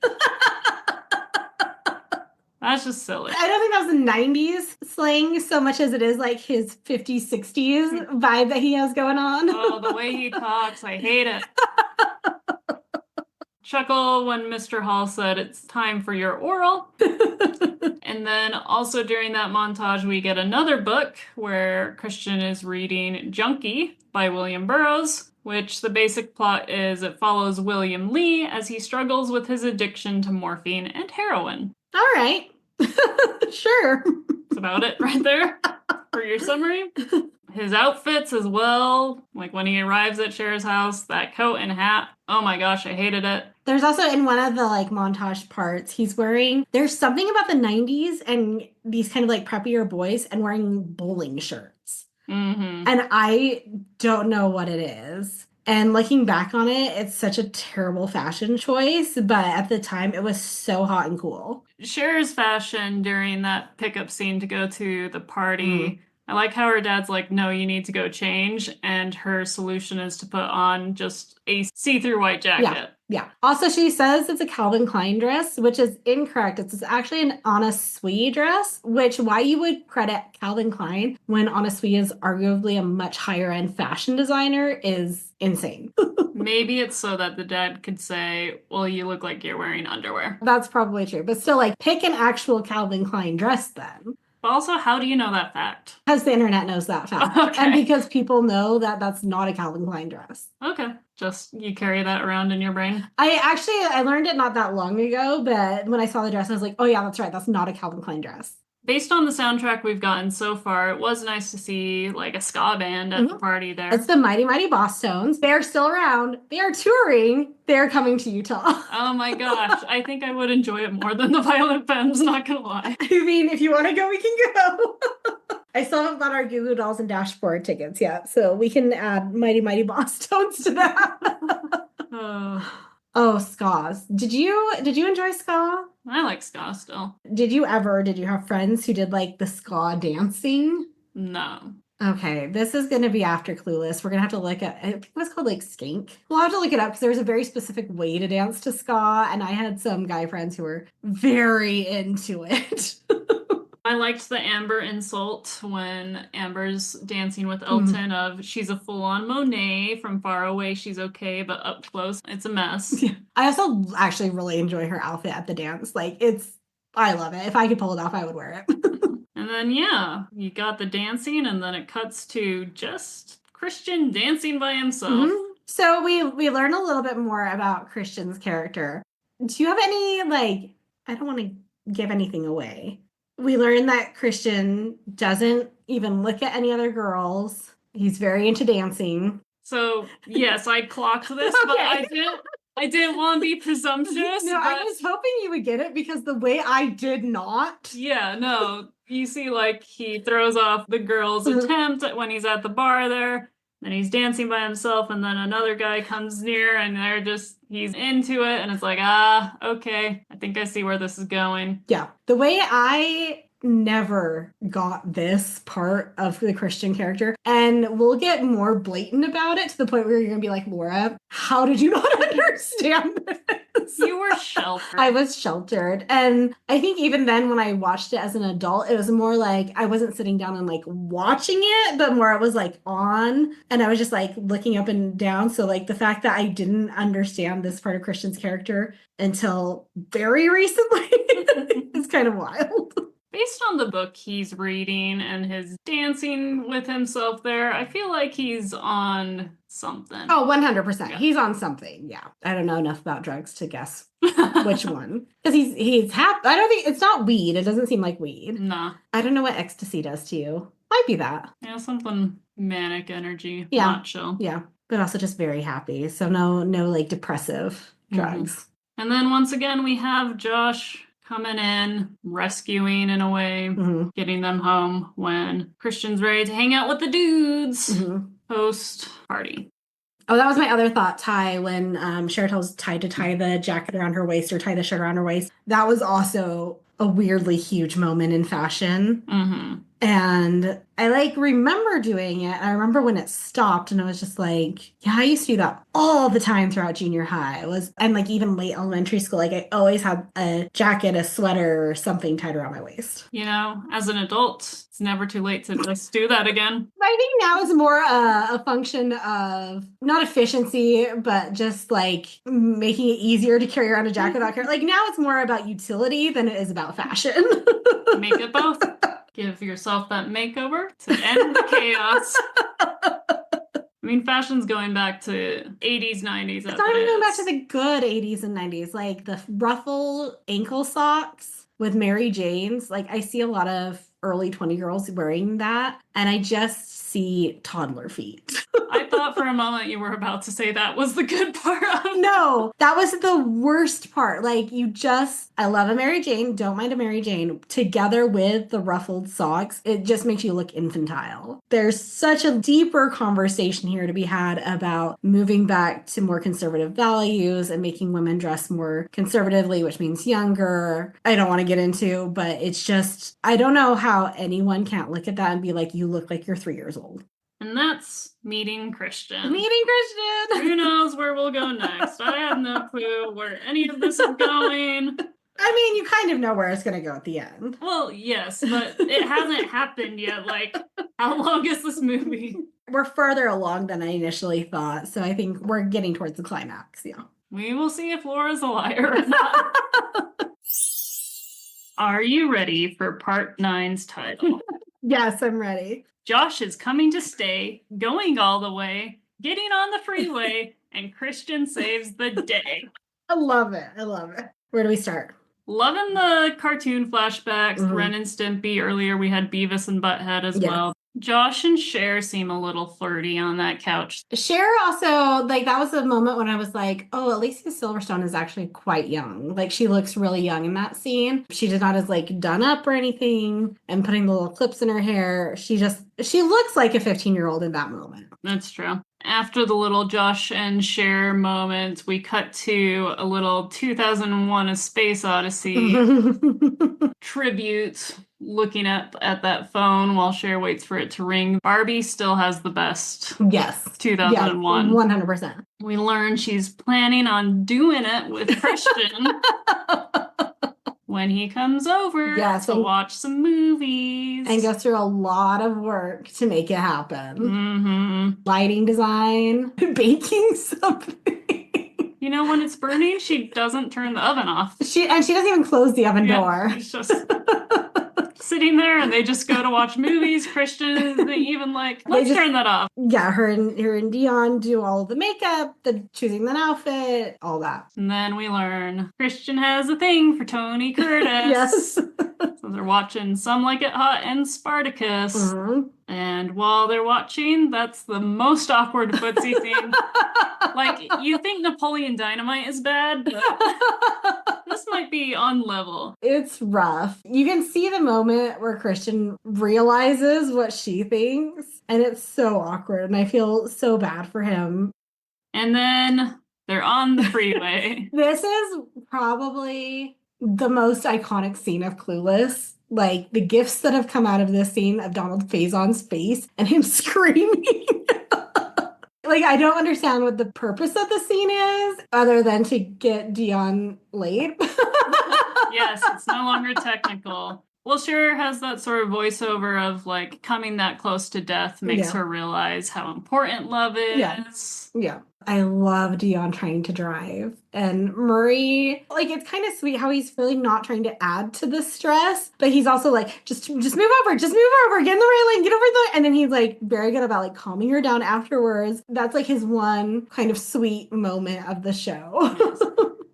Speaker 2: That's just silly.
Speaker 1: I don't think that was the 90s slang so much as it is like his 50s, 60s vibe that he has going on.
Speaker 2: Oh, the way he talks, I hate it. Chuckle when Mr. Hall said, "It's time for your oral." And then also during that montage, we get another book where Christian is reading Junkie by William Burroughs, which the basic plot is it follows William Lee as he struggles with his addiction to morphine and heroin.
Speaker 1: All right. Sure.
Speaker 2: That's about it right there for your summary. His outfits as well, like when he arrives at Cher's house, that coat and hat. Oh my gosh, I hated it.
Speaker 1: There's also in one of the like montage parts, there's something about the 90s and these kind of like preppier boys and wearing bowling shirts. And I don't know what it is. And looking back on it, it's such a terrible fashion choice, but at the time it was so hot and cool.
Speaker 2: Cher's fashion during that pickup scene to go to the party, I like how her dad's like, "No, you need to go change," and her solution is to put on just a see-through white jacket.
Speaker 1: Yeah. Also, she says it's a Calvin Klein dress, which is incorrect. It's actually an Anna Sui dress, which why you would credit Calvin Klein when Anna Sui is arguably a much higher end fashion designer is insane.
Speaker 2: Maybe it's so that the dad could say, "Well, you look like you're wearing underwear."
Speaker 1: That's probably true. But still, like, pick an actual Calvin Klein dress then.
Speaker 2: But also, how do you know that fact?
Speaker 1: Because the internet knows that fact.
Speaker 2: Okay.
Speaker 1: And because people know that that's not a Calvin Klein dress.
Speaker 2: Okay. Just you carry that around in your brain?
Speaker 1: I learned it not that long ago, but when I saw the dress, I was like, oh yeah, that's right. That's not a Calvin Klein dress.
Speaker 2: Based on the soundtrack we've gotten so far, it was nice to see like a ska band at the party there.
Speaker 1: It's the Mighty Mighty Boss Tones. They're still around. They are touring. They're coming to Utah.
Speaker 2: Oh my gosh. I think I would enjoy it more than the Violent Femmes, not gonna lie.
Speaker 1: I mean, if you want to go, we can go. I still haven't bought our Goo Goo Dolls and Dashboard tickets yet, so we can add Mighty Mighty Boss Tones to that. Oh, skas. Did you enjoy ska?
Speaker 2: I like ska still.
Speaker 1: Did you have friends who did like the ska dancing?
Speaker 2: No.
Speaker 1: Okay, this is going to be after Clueless. We're going to have to look at, I think it was called like Skank. We'll have to look it up because there's a very specific way to dance to ska, and I had some guy friends who were very into it.
Speaker 2: I liked the Amber insult when Amber's dancing with Elton of she's a full-on Monet, from far away she's okay, but up close it's a mess.
Speaker 1: Yeah. I also actually really enjoy her outfit at the dance. Like I love it. If I could pull it off, I would wear it.
Speaker 2: And then yeah, you got the dancing and then it cuts to just Christian dancing by himself.
Speaker 1: So we learn a little bit more about Christian's character. Do you have any like, I don't want to give anything away. We learn that Christian doesn't even look at any other girls. He's very into dancing.
Speaker 2: So, yes, I clocked this, but I didn't want to be presumptuous.
Speaker 1: No, I was hoping you would get it because the way I did not.
Speaker 2: Yeah, no. You see, like, he throws off the girl's attempt when he's at the bar there. Then he's dancing by himself, and then another guy comes near, and he's into it, and it's like, okay, I think I see where this is going.
Speaker 1: Yeah. The way I never got this part of the Christian character, and we'll get more blatant about it to the point where you're going to be like, Laura, how did you not understand this?
Speaker 2: You were sheltered.
Speaker 1: I was sheltered. And I think even then when I watched it as an adult, it was more like I wasn't sitting down and like watching it, but more it was like on, and I was just like looking up and down. So like the fact that I didn't understand this part of Christian's character until very recently is kind of wild.
Speaker 2: Based on the book he's reading and his dancing with himself there, I feel like he's on something.
Speaker 1: Oh, 100%.
Speaker 2: Yeah.
Speaker 1: He's on something. Yeah. I don't know enough about drugs to guess which one. Because he's happy. I don't think it's not weed. It doesn't seem like weed.
Speaker 2: Nah.
Speaker 1: I don't know what ecstasy does to you. Might be that.
Speaker 2: Yeah, something manic energy.
Speaker 1: Yeah.
Speaker 2: Not chill.
Speaker 1: Yeah. But also just very happy. So no like depressive drugs.
Speaker 2: And then once again, we have Josh coming in, rescuing in a way, getting them home when Christian's ready to hang out with the dudes post party.
Speaker 1: Oh, that was my other thought, Ty, when Cher tells Ty to tie the jacket around her waist or tie the shirt around her waist. That was also a weirdly huge moment in fashion. And I like remember doing it. I remember when it stopped and I was just like, yeah, I used to do that all the time throughout junior high. And like even late elementary school, like I always had a jacket, a sweater, or something tied around my waist.
Speaker 2: You know, as an adult, it's never too late to just do that again.
Speaker 1: I think now is more a function of not efficiency, but just like making it easier to carry around a jacket without carrying. Like now it's more about utility than it is about fashion.
Speaker 2: Make it both. Give yourself that makeover to end the chaos. I mean, fashion's going back to 80s, 90s.
Speaker 1: It's not even going back to the good 80s and 90s. Like the ruffled ankle socks with Mary Jane's. Like I see a lot of early 20 girls wearing that, and I just see toddler feet.
Speaker 2: I thought for a moment you were about to say that was the good part of
Speaker 1: No, that was the worst part. Like I love a Mary Jane, don't mind a Mary Jane, together with the ruffled socks, it just makes you look infantile. There's such a deeper conversation here to be had about moving back to more conservative values and making women dress more conservatively, which means younger. I don't want to get into, but it's just, I don't know how anyone can't look at that and be like, you look like you're 3 years old.
Speaker 2: And that's Meeting Christian.
Speaker 1: Meeting Christian!
Speaker 2: Who knows where we'll go next? I have no clue where any of this is going.
Speaker 1: I mean, you kind of know where it's going to go at the end.
Speaker 2: Well, yes, but it hasn't happened yet. Like, how long is this movie?
Speaker 1: We're further along than I initially thought, so I think we're getting towards the climax, yeah.
Speaker 2: We will see if Laura's a liar or not. Are you ready for part 9's title?
Speaker 1: Yes, I'm ready.
Speaker 2: Josh is coming to stay, going all the way, getting on the freeway, and Christian saves the day.
Speaker 1: I love it. I love it. Where do we start?
Speaker 2: Loving the cartoon flashbacks, Ren and Stimpy. Earlier we had Beavis and Butthead as well. Josh and Cher seem a little flirty on that couch.
Speaker 1: Cher also, like, that was a moment when I was like, oh, Alicia Silverstone is actually quite young. Like, she looks really young in that scene. She did not as, like, done up or anything and putting the little clips in her hair. She looks like a 15-year-old in that moment.
Speaker 2: That's true. After the little Josh and Cher moment, we cut to a little 2001 A Space Odyssey tribute, looking at that phone while Cher waits for it to ring. Barbie still has the best.
Speaker 1: Yes.
Speaker 2: 2001.
Speaker 1: Yes, 100%.
Speaker 2: We learn she's planning on doing it with Christian when he comes over to watch some movies.
Speaker 1: And goes through a lot of work to make it happen. Lighting design, baking something.
Speaker 2: You know, when it's burning, she doesn't turn the oven off.
Speaker 1: She doesn't even close the oven door.
Speaker 2: She's just sitting there, and they just go to watch movies. Christian isn't even like, let's turn that off.
Speaker 1: Yeah, her and Dion do all the makeup, the choosing the outfit, all that.
Speaker 2: And then we learn Christian has a thing for Tony Curtis.
Speaker 1: Yes.
Speaker 2: So they're watching Some Like It Hot and Spartacus. And while they're watching, that's the most awkward footsie scene. Like, you think Napoleon Dynamite is bad, but this might be on level.
Speaker 1: It's rough. You can see the moment where Christian realizes what she thinks, and it's so awkward, and I feel so bad for him.
Speaker 2: And then they're on the freeway.
Speaker 1: This is probably the most iconic scene of Clueless. Like, the gifs that have come out of this scene of Donald Faison's face and him screaming. Like, I don't understand what the purpose of the scene is, other than to get Dion laid.
Speaker 2: Yes, it's no longer technical. Well, Cher has that sort of voiceover of like coming that close to death makes her realize how important love is.
Speaker 1: Yeah. I love Dion trying to drive. And Murray, like, it's kind of sweet how he's really not trying to add to the stress, but he's also like, just move over, get in the right lane, get over there. And then he's like very good about like calming her down afterwards. That's like his one kind of sweet moment of the show.
Speaker 2: Yes.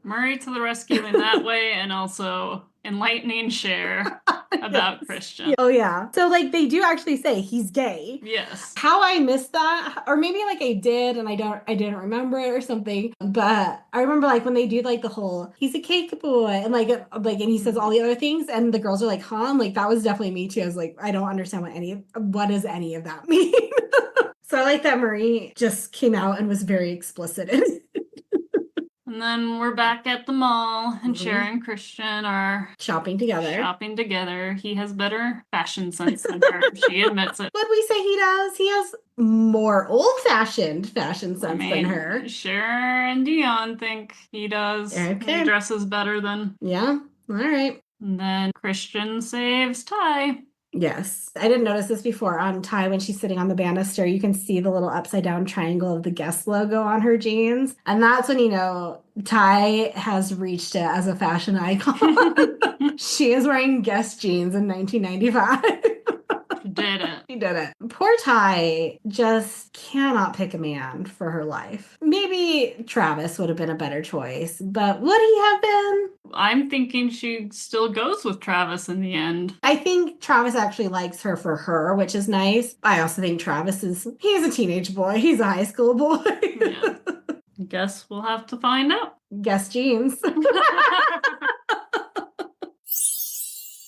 Speaker 2: Murray to the rescue in that way, and also enlightening Cher about Christian.
Speaker 1: Oh yeah. So like they do actually say he's gay.
Speaker 2: Yes.
Speaker 1: How I missed that, or maybe like I did and I didn't remember it or something. But I remember like when they do like the whole he's a cake boy and like and he says all the other things and the girls are like, huh? And, like that was definitely me too. I was like, I don't understand what does any of that mean? So I like that Marie just came out and was very explicit in it.
Speaker 2: And then we're back at the mall, and Cher and Christian are
Speaker 1: shopping together.
Speaker 2: He has better fashion sense than her. She admits it.
Speaker 1: What we say he does? He has more old-fashioned fashion sense than her.
Speaker 2: Cher and Dion think he does.
Speaker 1: Okay.
Speaker 2: He dresses better than.
Speaker 1: Yeah. All right.
Speaker 2: And then Christian saves Ty.
Speaker 1: Yes. I didn't notice this before on Ty when she's sitting on the banister. You can see the little upside down triangle of the Guess logo on her jeans. And that's when you know Ty has reached it as a fashion icon. She is wearing Guess jeans in 1995. She did it. Poor Ty just cannot pick a man for her life. Maybe Travis would have been a better choice, but would he have been?
Speaker 2: I'm thinking she still goes with Travis in the end.
Speaker 1: I think Travis actually likes her for her, which is nice. I also think he's a teenage boy. He's a high school boy.
Speaker 2: Yeah. I guess we'll have to find out.
Speaker 1: Guess jeans.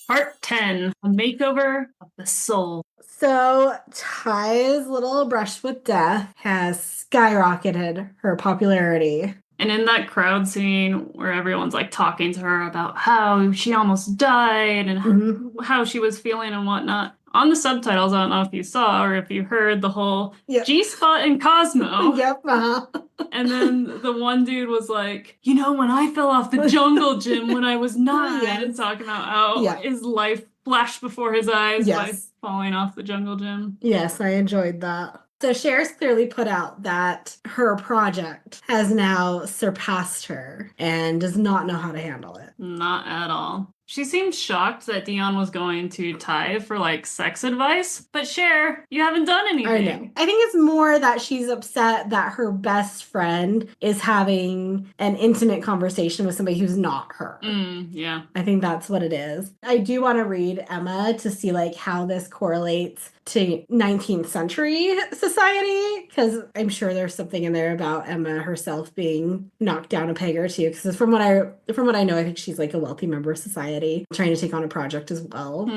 Speaker 2: Part 10, A Makeover of the Soul.
Speaker 1: So Ty's little brush with death has skyrocketed her popularity.
Speaker 2: And in that crowd scene where everyone's like talking to her about how she almost died and how she was feeling and whatnot, on the subtitles, I don't know if you saw or if you heard the whole G-Spot and Cosmo.
Speaker 1: Yep.
Speaker 2: And then the one dude was like, you know, when I fell off the jungle gym when I was 9, and talking about how his life flashed before his eyes by falling off the jungle gym.
Speaker 1: Yes, I enjoyed that. So Cher's clearly put out that her project has now surpassed her and does not know how to handle it.
Speaker 2: Not at all. She seemed shocked that Dion was going to Ty for like sex advice, but Cher, you haven't done anything.
Speaker 1: I know. I think it's more that she's upset that her best friend is having an intimate conversation with somebody who's not her.
Speaker 2: Yeah.
Speaker 1: I think that's what it is. I do want to read Emma to see like how this correlates to 19th century society, because I'm sure there's something in there about Emma herself being knocked down a peg or two, because from what I know, I think she's like a wealthy member of society trying to take on a project as well.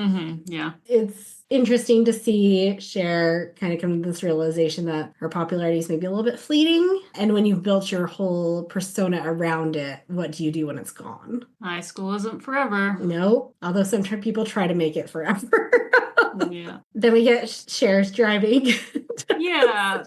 Speaker 2: Yeah.
Speaker 1: It's interesting to see Cher kind of come to this realization that her popularity is maybe a little bit fleeting, and when you've built your whole persona around it, what do you do when it's gone?
Speaker 2: High school isn't forever.
Speaker 1: No, although some people try to make it forever.
Speaker 2: Yeah.
Speaker 1: Then we get Cher's driving.
Speaker 2: Yeah,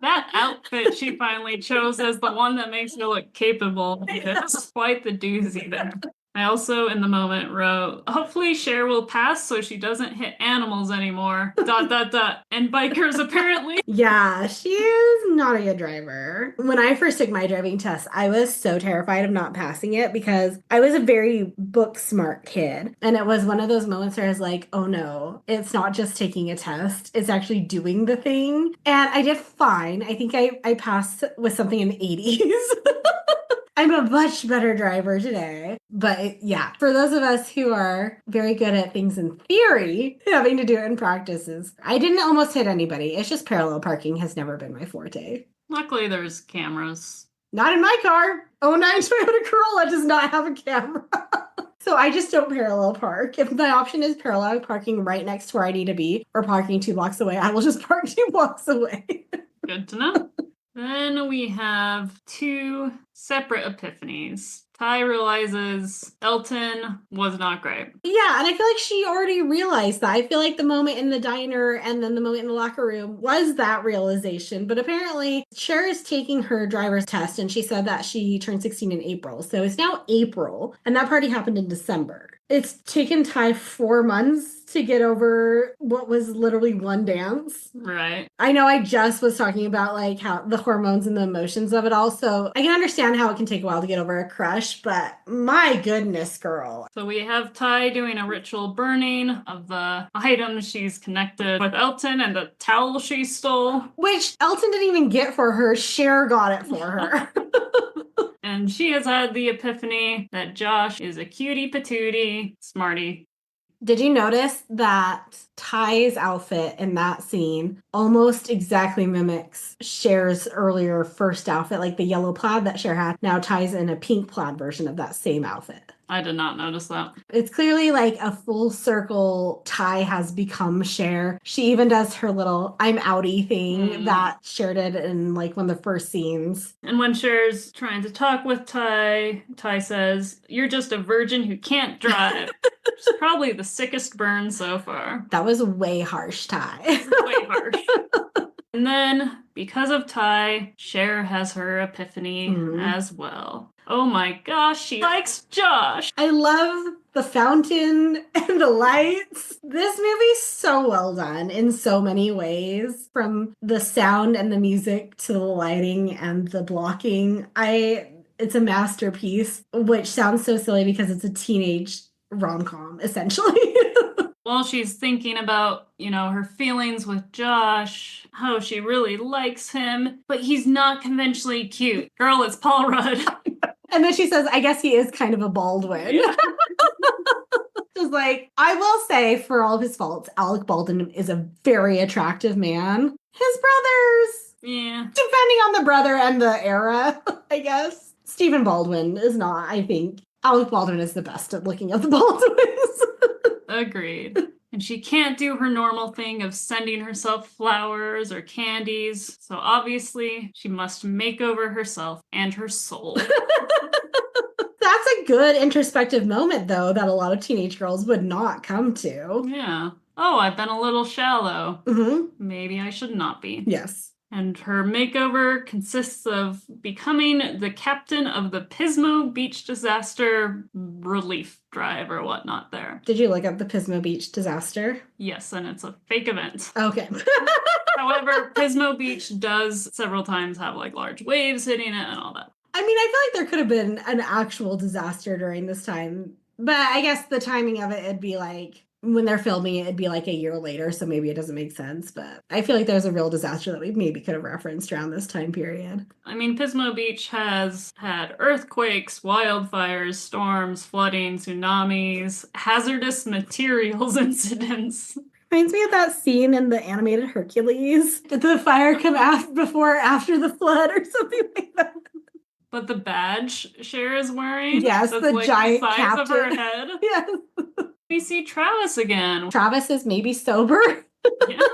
Speaker 2: that outfit she finally chose as the one that makes her look capable. It's quite the doozy there. I also, in the moment, wrote, hopefully Cher will pass so she doesn't hit animals anymore. ... And bikers, apparently.
Speaker 1: Yeah, she is not a good driver. When I first took my driving test, I was so terrified of not passing it because I was a very book smart kid. And it was one of those moments where I was like, oh no, it's not just taking a test, it's actually doing the thing. And I did fine. I think I passed with something in the 80s. I'm a much better driver today. But yeah, for those of us who are very good at things in theory, having to do it in practices, I didn't almost hit anybody. It's just parallel parking has never been my forte.
Speaker 2: Luckily, there's cameras.
Speaker 1: Not in my car. 09 Toyota Corolla does not have a camera. So I just don't parallel park. If my option is parallel parking right next to where I need to be or parking 2 blocks away, I will just park 2 blocks away.
Speaker 2: Good to know. Then we have 2 separate epiphanies. Ty realizes Elton was not great.
Speaker 1: Yeah, and I feel like she already realized that. I feel like the moment in the diner and then the moment in the locker room was that realization. But apparently, Cher is taking her driver's test, and she said that she turned 16 in April. So it's now April, and that party happened in December. It's taken Ty 4 months to get over what was literally one dance.
Speaker 2: Right.
Speaker 1: I know I just was talking about like how the hormones and the emotions of it all. So I can understand how it can take a while to get over a crush, but my goodness, girl.
Speaker 2: So we have Ty doing a ritual burning of the items she's connected with Elton and the towel she stole.
Speaker 1: Which Elton didn't even get for her. Cher got it for her.
Speaker 2: And she has had the epiphany that Josh is a cutie patootie smarty.
Speaker 1: Did you notice that Ty's outfit in that scene almost exactly mimics Cher's earlier first outfit, like the yellow plaid that Cher had? Now Ty's in a pink plaid version of that same outfit.
Speaker 2: I did not notice that.
Speaker 1: It's clearly like a full circle. Ty has become Cher. She even does her little I'm outie thing that Cher did in like one of the first scenes.
Speaker 2: And when Cher's trying to talk with Ty, Ty says, "You're just a virgin who can't drive." Which is probably the sickest burn so far.
Speaker 1: That was way harsh, Ty.
Speaker 2: Way harsh. And then, because of Ty, Cher has her epiphany as well. Oh my gosh, she likes Josh!
Speaker 1: I love the fountain and the lights. This movie's so well done in so many ways, from the sound and the music to the lighting and the blocking. It's a masterpiece, which sounds so silly because it's a teenage rom-com, essentially.
Speaker 2: While she's thinking about, her feelings with Josh, how she really likes him, but he's not conventionally cute. Girl, it's Paul Rudd.
Speaker 1: And then she says, I guess he is kind of a Baldwin. Yeah. Just like, I will say, for all of his faults, Alec Baldwin is a very attractive man. His brothers!
Speaker 2: Yeah.
Speaker 1: Depending on the brother and the era, I guess. Stephen Baldwin is not, I think. Alec Baldwin is the best at looking at the Baldwins.
Speaker 2: Agreed. And she can't do her normal thing of sending herself flowers or candies, so obviously she must make over herself and her soul.
Speaker 1: That's a good introspective moment, though, that a lot of teenage girls would not come to.
Speaker 2: Yeah. Oh, I've been a little shallow.
Speaker 1: Mm-hmm.
Speaker 2: Maybe I should not be.
Speaker 1: Yes.
Speaker 2: And her makeover consists of becoming the captain of the Pismo Beach disaster relief drive or whatnot there.
Speaker 1: Did you look up the Pismo Beach disaster?
Speaker 2: Yes, and it's a fake event.
Speaker 1: Okay.
Speaker 2: However, Pismo Beach does several times have like large waves hitting it and all that.
Speaker 1: I mean, I feel like there could have been an actual disaster during this time, but I guess the timing of it'd be like, when they're filming it, it'd be like a year later, so maybe it doesn't make sense, but I feel like there's a real disaster that we maybe could have referenced around this time period.
Speaker 2: I mean, Pismo Beach has had earthquakes, wildfires, storms, flooding, tsunamis, hazardous materials incidents.
Speaker 1: Reminds me of that scene in the animated Hercules. Did the fire come before or after the flood or something like that?
Speaker 2: But the badge Cher is wearing,
Speaker 1: yes,
Speaker 2: that's
Speaker 1: the
Speaker 2: like
Speaker 1: giant
Speaker 2: the size
Speaker 1: captain
Speaker 2: of her head.
Speaker 1: Yes.
Speaker 2: We see Travis again.
Speaker 1: Travis is maybe sober.
Speaker 2: Yeah.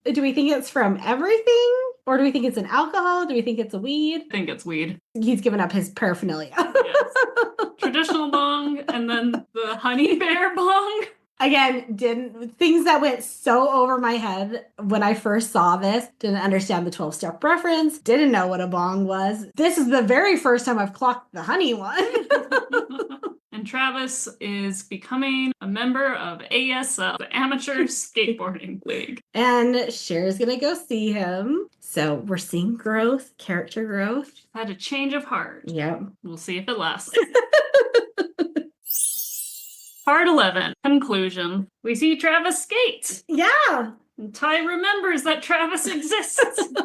Speaker 1: Do we think it's from everything? Or do we think it's an alcohol? Do we think it's a weed?
Speaker 2: I think it's weed.
Speaker 1: He's given up his paraphernalia.
Speaker 2: Yes. Traditional bong and then the honey bear bong.
Speaker 1: Again, things that went so over my head when I first saw this. Didn't understand the 12-step reference. Didn't know what a bong was. This is the very first time I've clocked the honey one.
Speaker 2: And Travis is becoming a member of ASL, the Amateur Skateboarding League.
Speaker 1: And Cher's gonna go see him. So we're seeing growth, character growth.
Speaker 2: Had a change of heart.
Speaker 1: Yep.
Speaker 2: We'll see if it lasts. Part 11, conclusion. We see Travis skate.
Speaker 1: Yeah.
Speaker 2: And Ty remembers that Travis exists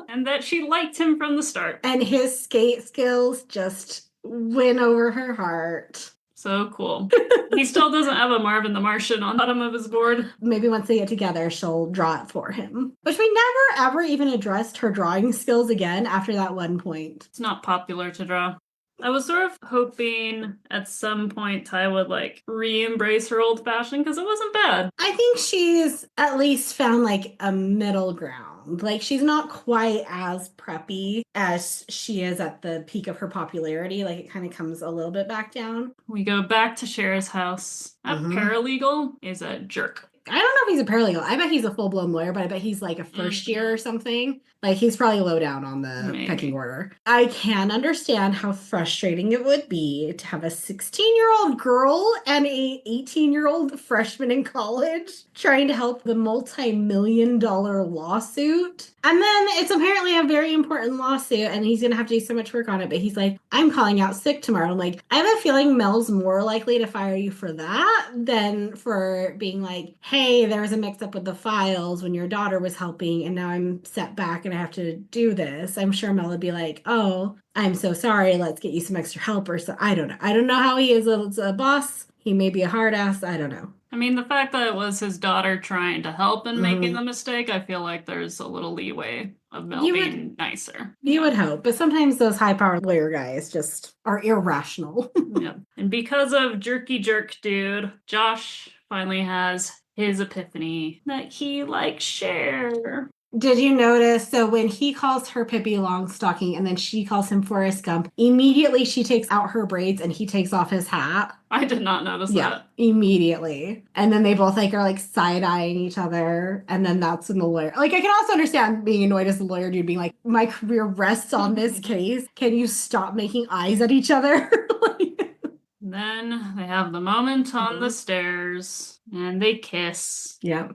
Speaker 2: and that she liked him from the start.
Speaker 1: And his skate skills just win over her heart.
Speaker 2: So cool. He still doesn't have a Marvin the Martian on the bottom of his board.
Speaker 1: Maybe once they get together, she'll draw it for him. Which we never ever even addressed her drawing skills again after that one point.
Speaker 2: It's not popular to draw. I was sort of hoping at some point Ty would like re-embrace her old fashion because it wasn't bad.
Speaker 1: I think she's at least found like a middle ground. Like she's not quite as preppy as she is at the peak of her popularity. Like it kind of comes a little bit back down.
Speaker 2: We go back to Cher's house. That paralegal is a jerk.
Speaker 1: I don't know if he's a paralegal. I bet he's a full-blown lawyer, but I bet he's like a first year or something. Like he's probably low down on the pecking order. I can understand how frustrating it would be to have a 16-year-old girl and a 18-year-old freshman in college trying to help the multi-million-dollar lawsuit. And then it's apparently a very important lawsuit and he's going to have to do so much work on it. But he's like, I'm calling out sick tomorrow. I'm like, I have a feeling Mel's more likely to fire you for that than for being like, hey, there was a mix up with the files when your daughter was helping and now I'm set back and I have to do this. I'm sure Mel would be like, oh, I'm so sorry. Let's get you some extra help or so. I don't know. I don't know how he is as a boss. He may be a hard ass. I don't know.
Speaker 2: I mean, the fact that it was his daughter trying to help and making the mistake, I feel like there's a little leeway of Mel being nicer.
Speaker 1: You would hope, but sometimes those high-powered lawyer guys just are irrational.
Speaker 2: Yep. And because of jerky jerk dude, Josh finally has his epiphany that he likes Cher.
Speaker 1: Did you notice? So when he calls her Pippi Longstocking and then she calls him Forrest Gump, immediately she takes out her braids and he takes off his hat.
Speaker 2: I did not notice that.
Speaker 1: Immediately. And then they both like are like side-eyeing each other. And then that's when the lawyer, like I can also understand being annoyed as a lawyer dude being like, my career rests on this case. Can you stop making eyes at each other?
Speaker 2: Then they have the moment on the stairs and they kiss.
Speaker 1: Yeah.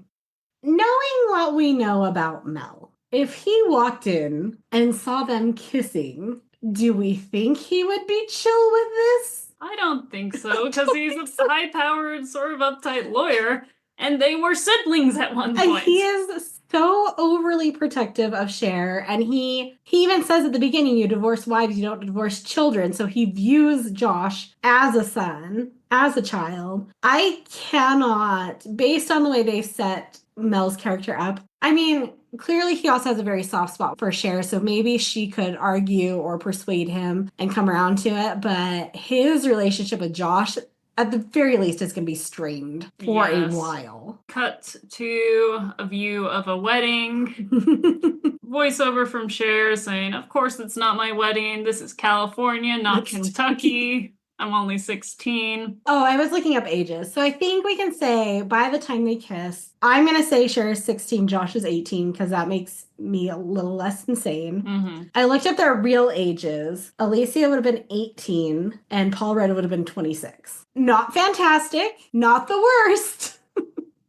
Speaker 1: Knowing what we know about Mel, if he walked in and saw them kissing, do we think he would be chill with this?
Speaker 2: I don't think so, because he's a high-powered, sort of uptight lawyer, and they were siblings at one point.
Speaker 1: And he is so overly protective of Cher, and he even says at the beginning, you divorce wives, you don't divorce children. So he views Josh as a son, as a child. I cannot, based on the way they've set Mel's character up, I mean, clearly he also has a very soft spot for Cher, so maybe she could argue or persuade him and come around to it, but his relationship with Josh, at the very least, is going to be strained for a while.
Speaker 2: Cut to a view of a wedding. Voiceover from Cher saying, of course it's not my wedding. This is California, not Kentucky. I'm only 16.
Speaker 1: Oh, I was looking up ages. So I think we can say by the time they kiss, I'm going to say Cher is 16, Josh is 18, because that makes me a little less insane. I looked up their real ages. Alicia would have been 18, and Paul Rudd would have been 26. Not fantastic. Not the worst.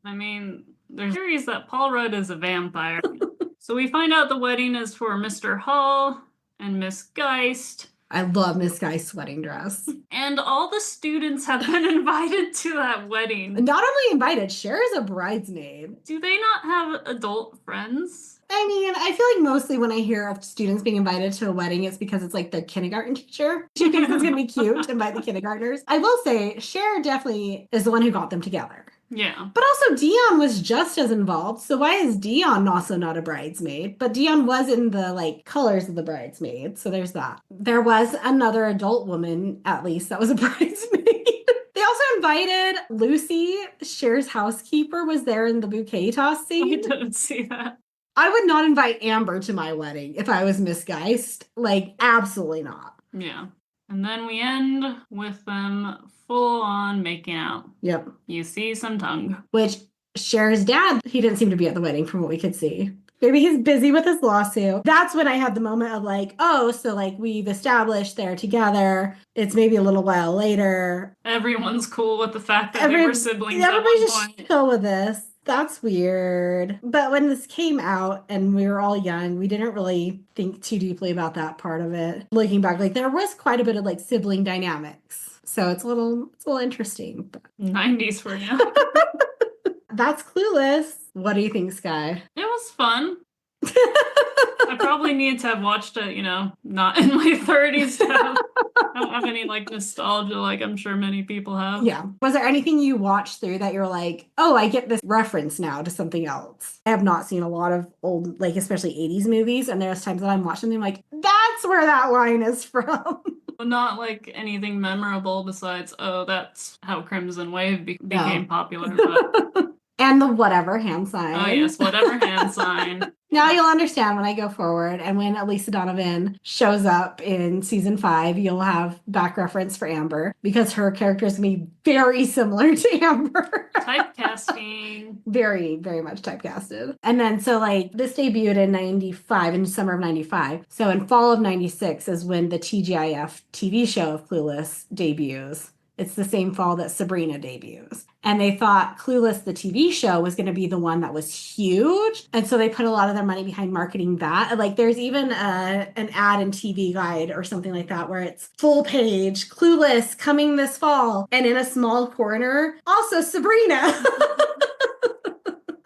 Speaker 2: I mean, there's theories that Paul Rudd is a vampire. So we find out the wedding is for Mr. Hall and Miss Geist.
Speaker 1: I love Miss Geist's wedding dress.
Speaker 2: And all the students have been invited to that wedding.
Speaker 1: Not only invited, Cher is a bridesmaid.
Speaker 2: Do they not have adult friends?
Speaker 1: I mean, I feel like mostly when I hear of students being invited to a wedding, it's because it's like the kindergarten teacher. She thinks it's going to be cute to invite the kindergartners. I will say, Cher definitely is the one who got them together.
Speaker 2: Yeah.
Speaker 1: But also Dion was just as involved, so why is Dion also not a bridesmaid? But Dion was in the like colors of the bridesmaid, so there's that. There was another adult woman, at least, that was a bridesmaid. They also invited Lucy, Cher's housekeeper, was there in the bouquet toss scene.
Speaker 2: I didn't see that.
Speaker 1: I would not invite Amber to my wedding if I was Miss Geist. Like, absolutely not.
Speaker 2: Yeah. And then we end with them full on making out.
Speaker 1: Yep.
Speaker 2: You see some tongue.
Speaker 1: Which Cher's dad, he didn't seem to be at the wedding from what we could see. Maybe he's busy with his lawsuit. That's when I had the moment of like, oh, so like we've established they're together. It's maybe a little while later.
Speaker 2: Everyone's cool with the fact that they were siblings at
Speaker 1: everybody's
Speaker 2: one
Speaker 1: just
Speaker 2: point.
Speaker 1: chill with this. That's weird. But when this came out and we were all young, we didn't really think too deeply about that part of it. Looking back, like there was quite a bit of like sibling dynamics. So it's a little interesting. But
Speaker 2: 90s for you.
Speaker 1: That's Clueless. What do you think, Sky?
Speaker 2: It was fun. I probably need to have watched it, not in my 30s to have I don't have any like nostalgia like I'm sure many people have.
Speaker 1: Yeah. Was there anything you watched through that you're like, oh, I get this reference now to something else? I have not seen a lot of old, like especially 80s movies, and there's times that I'm watching them like, that's where that line is from.
Speaker 2: Not like anything memorable besides, oh, that's how Crimson Wave became
Speaker 1: No.
Speaker 2: popular. But
Speaker 1: And the whatever hand sign.
Speaker 2: oh yes, whatever hand sign.
Speaker 1: Now you'll understand when I go forward, and when Elisa Donovan shows up in season 5, you'll have back reference for Amber because her character is going to be very similar to Amber.
Speaker 2: Typecasting.
Speaker 1: Very, very much typecasted. And then, so like this debuted in 95, in summer of 95. So in fall of 96 is when the TGIF TV show of Clueless debuts. It's the same fall that Sabrina debuts. And they thought Clueless, the TV show, was going to be the one that was huge. And so they put a lot of their money behind marketing that. Like there's even an ad in TV Guide or something like that where it's full page, Clueless coming this fall. And in a small corner, also Sabrina.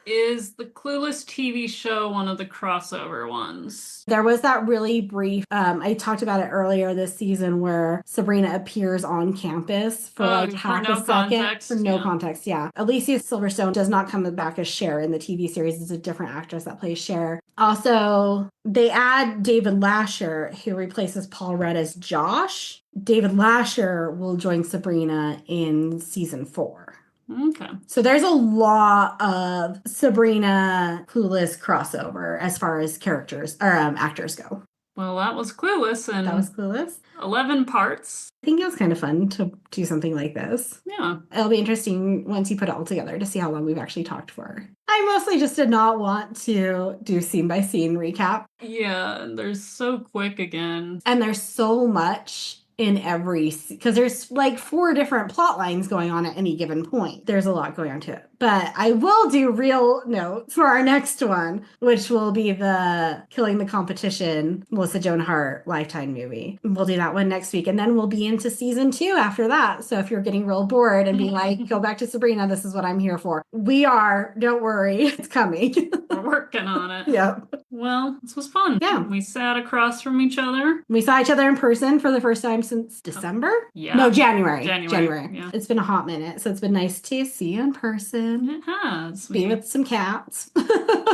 Speaker 2: Is the Clueless TV show one of the crossover ones?
Speaker 1: There was that really brief, I talked about it earlier this season where Sabrina appears on campus for like half
Speaker 2: no
Speaker 1: a second.
Speaker 2: context,
Speaker 1: For no
Speaker 2: yeah.
Speaker 1: context, yeah. Alicia Silverstone does not come back as Cher in the TV series. It's a different actress that plays Cher. Also, they add David Lasher, who replaces Paul Rudd as Josh. David Lasher will join Sabrina in season 4.
Speaker 2: Okay.
Speaker 1: So there's a lot of Sabrina Clueless crossover as far as characters or actors go.
Speaker 2: Well, that was Clueless, and
Speaker 1: That was Clueless.
Speaker 2: 11 parts.
Speaker 1: I think it was kind of fun to do something like this.
Speaker 2: Yeah.
Speaker 1: It'll be interesting once you put it all together to see how long we've actually talked for. I mostly just did not want to do scene by scene recap.
Speaker 2: Yeah, and they're so quick again.
Speaker 1: And there's so much in every, because there's like 4 different plot lines going on at any given point. There's a lot going on to it. But I will do real notes for our next one, which will be the Killing the Competition, Melissa Joan Hart Lifetime movie. We'll do that one next week. And then we'll be into season 2 after that. So if you're getting real bored and being like, go back to Sabrina, this is what I'm here for. We are. Don't worry. It's coming.
Speaker 2: We're working on it.
Speaker 1: Yep.
Speaker 2: Well, this was fun.
Speaker 1: Yeah.
Speaker 2: We sat across from each other.
Speaker 1: We saw each other in person for the first time since December?
Speaker 2: Yeah.
Speaker 1: No, January.
Speaker 2: January, yeah.
Speaker 1: It's been a hot minute, so it's been nice to see you in person.
Speaker 2: It has.
Speaker 1: Be with some cats.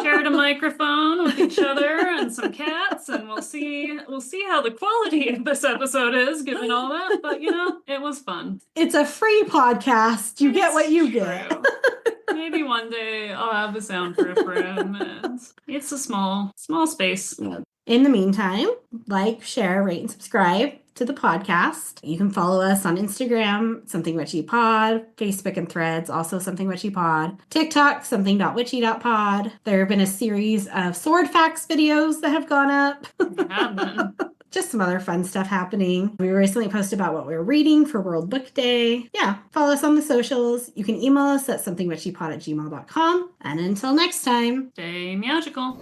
Speaker 2: Shared a microphone with each other and some cats, and we'll see how the quality of this episode is given all that. But it was fun.
Speaker 1: It's a free podcast. You get what you get.
Speaker 2: True. Maybe one day I'll have a soundproof room. And it's a small space.
Speaker 1: In the meantime, like, share, rate, and subscribe to the podcast. You can follow us on Instagram, Something Witchy Pod, Facebook and Threads, also Something Witchy Pod, TikTok, something.witchy.pod. There have been a series of sword facts videos that have gone up.
Speaker 2: Have been.
Speaker 1: Just some other fun stuff happening. We recently posted about what we were reading for World Book Day. Yeah, follow us on the socials. You can email us at somethingwitchypod@gmail.com. And until next time,
Speaker 2: Stay magical.